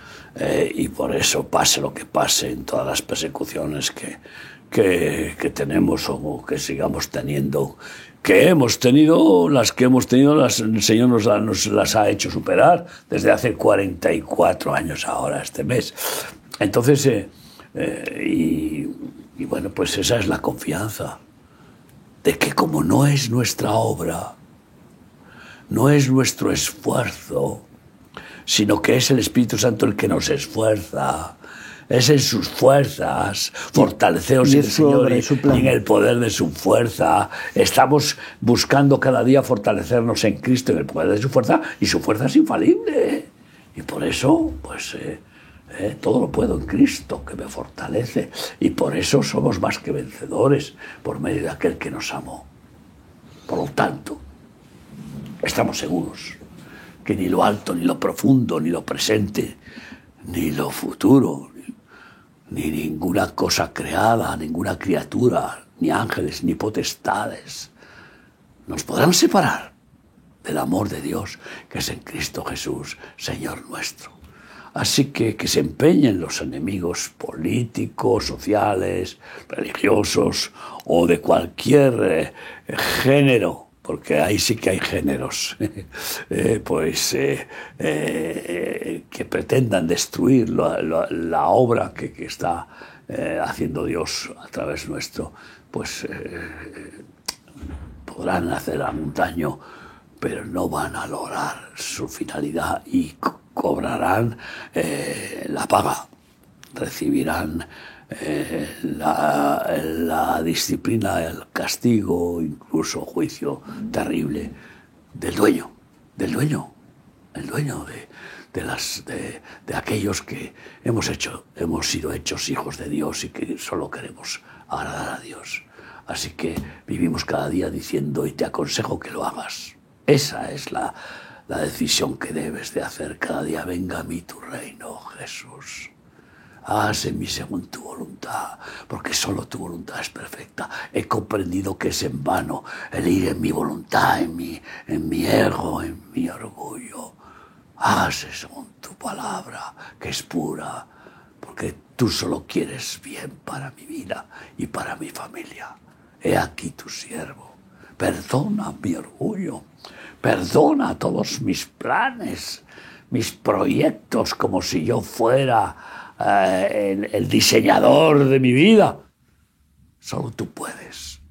Y por eso, pase lo que pase, en todas las persecuciones que tenemos o que sigamos teniendo, que hemos tenido, el Señor nos las ha hecho superar desde hace 44 años ahora, este mes. Entonces, y bueno, pues esa es la confianza, de que como no es nuestra obra, no es nuestro esfuerzo, sino que es el Espíritu Santo el que nos esfuerza. Es en sus fuerzas, fortaleceos en el Señor y en el poder de su fuerza. Estamos buscando cada día fortalecernos en Cristo, en el poder de su fuerza, y su fuerza es infalible. Y por eso, pues, todo lo puedo en Cristo, que me fortalece. Y por eso somos más que vencedores, por medio de aquel que nos amó. Por lo tanto, estamos seguros que ni lo alto, ni lo profundo, ni lo presente, ni lo futuro, ni ninguna cosa creada, ninguna criatura, ni ángeles, ni potestades, nos podrán separar del amor de Dios que es en Cristo Jesús, Señor nuestro. Así que se empeñen los enemigos políticos, sociales, religiosos o de cualquier género, porque ahí sí que hay géneros, que pretendan destruir la obra que está haciendo Dios a través nuestro, pues podrán hacer algún daño, pero no van a lograr su finalidad y cobrarán la paga, recibirán la disciplina, el castigo, incluso juicio terrible del dueño, el dueño de aquellos que hemos sido hechos hijos de Dios y que solo queremos agradar a Dios. Así que vivimos cada día diciendo, y te aconsejo que lo hagas. Esa es la decisión que debes de hacer cada día. Venga a mí tu reino, Jesús. Hágase en mí según tu voluntad, porque solo tu voluntad es perfecta. He comprendido que es en vano el ir en mi voluntad, en mi ego, en mi orgullo. Hágase según tu palabra, que es pura, porque tú solo quieres bien para mi vida y para mi familia. He aquí tu siervo. Perdona mi orgullo. Perdona todos mis planes, mis proyectos, como si yo fuera el diseñador de mi vida. Solo tú puedes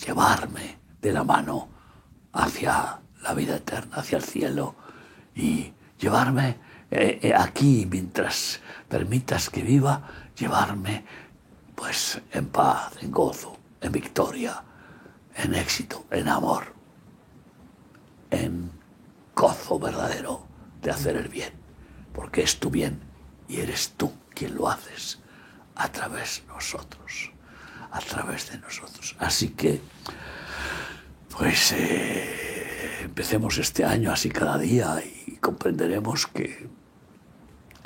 llevarme de la mano hacia la vida eterna, hacia el cielo, y llevarme aquí, mientras permitas que viva, llevarme pues en paz, en gozo, en victoria, en éxito, en amor, en gozo verdadero de hacer el bien, porque es tu bien y eres tú quien lo haces a través de nosotros. Así que, pues, empecemos este año así cada día y comprenderemos que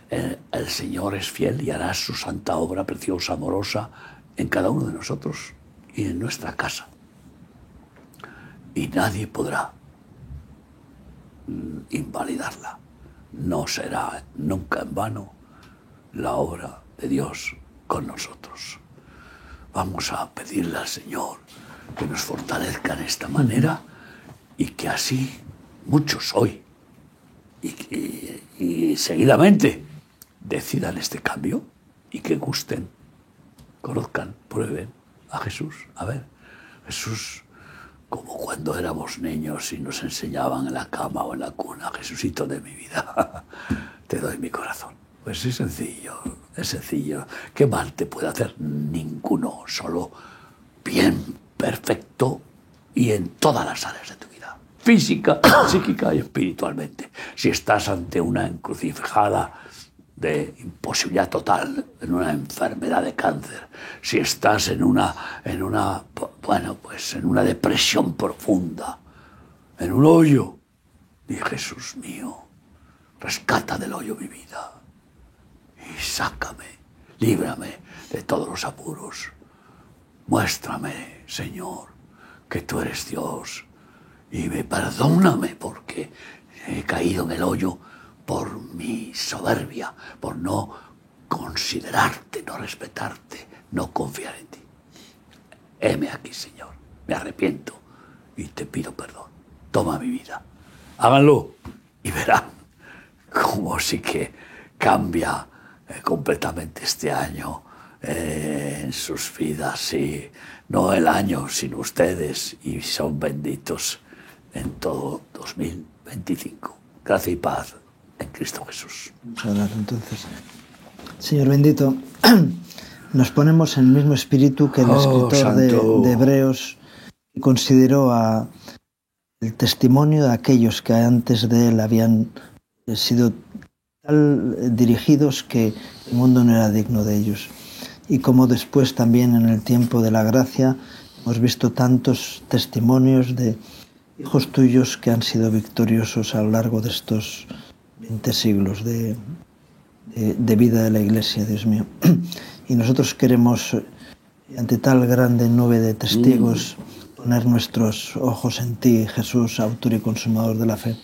el Señor es fiel y hará su santa obra preciosa, amorosa, en cada uno de nosotros y en nuestra casa. Y nadie podrá invalidarla. No será nunca en vano la obra de Dios con nosotros. Vamos a pedirle al Señor que nos fortalezca en esta manera y que así muchos hoy y seguidamente decidan este cambio y que gusten, conozcan, prueben a Jesús. A ver, Jesús, como cuando éramos niños y nos enseñaban en la cama o en la cuna, Jesucito de mi vida, te doy mi corazón. Pues es sencillo. ¿Qué mal te puede hacer? Ninguno, solo bien, perfecto y en todas las áreas de tu vida. Física, psíquica y espiritualmente. Si estás ante una encrucijada de imposibilidad total, en una enfermedad de cáncer, si estás en una depresión profunda, en un hoyo, di, Jesús mío, rescata del hoyo mi vida y sácame, líbrame de todos los apuros. Muéstrame, Señor, que tú eres Dios y perdóname porque he caído en el hoyo por mi soberbia, por no considerarte, no respetarte, no confiar en ti. Heme aquí, Señor, me arrepiento y te pido perdón. Toma mi vida. Háganlo y verán cómo sí que cambia completamente este año en sus vidas. Sí, no el año, sino ustedes, y son benditos en todo 2025. Gracia y paz en Cristo Jesús. Entonces, Señor bendito, nos ponemos en el mismo espíritu que el escritor de Hebreos consideró el testimonio de aquellos que antes de él habían sido tal dirigidos que el mundo no era digno de ellos. Y como después también en el tiempo de la gracia hemos visto tantos testimonios de hijos tuyos que han sido victoriosos a lo largo de estos 20 siglos de vida de la Iglesia, Dios mío. Y nosotros queremos, ante tal grande nube de testigos, poner nuestros ojos en ti, Jesús, autor y consumador de la fe,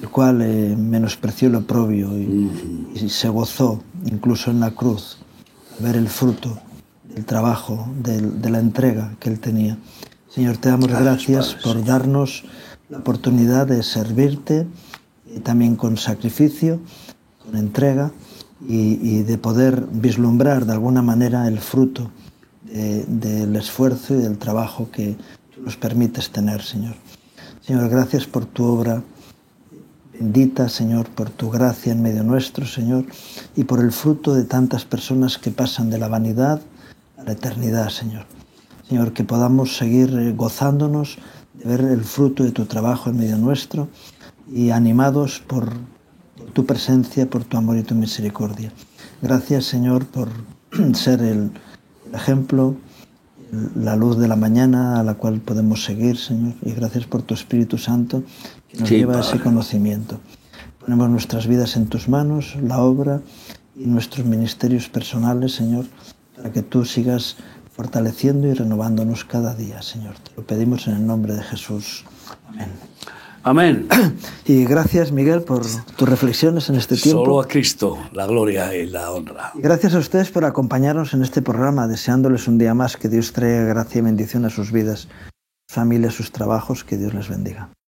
el cual menospreció lo oprobio y se gozó incluso en la cruz al ver el fruto del trabajo, de la entrega que él tenía. Señor, te damos gracias por darnos la oportunidad de servirte también con sacrificio, con entrega y de poder vislumbrar de alguna manera el fruto del esfuerzo y del trabajo que tú nos permites tener, Señor. Señor, gracias por tu obra bendita, Señor, por tu gracia en medio nuestro, Señor, y por el fruto de tantas personas que pasan de la vanidad a la eternidad, Señor. Señor, que podamos seguir gozándonos de ver el fruto de tu trabajo en medio nuestro y animados por tu presencia, por tu amor y tu misericordia. Gracias, Señor, por ser el ejemplo, la luz de la mañana a la cual podemos seguir, Señor, y gracias por tu Espíritu Santo que nos lleva a ese conocimiento. Ponemos nuestras vidas en tus manos, la obra y nuestros ministerios personales, Señor, para que tú sigas fortaleciendo y renovándonos cada día, Señor. Te lo pedimos en el nombre de Jesús. Amén. Amén. Y gracias, Miguel, por tus reflexiones en este tiempo. Solo a Cristo la gloria y la honra. Y gracias a ustedes por acompañarnos en este programa, deseándoles un día más que Dios traiga gracia y bendición a sus vidas, sus familias, sus trabajos, que Dios les bendiga.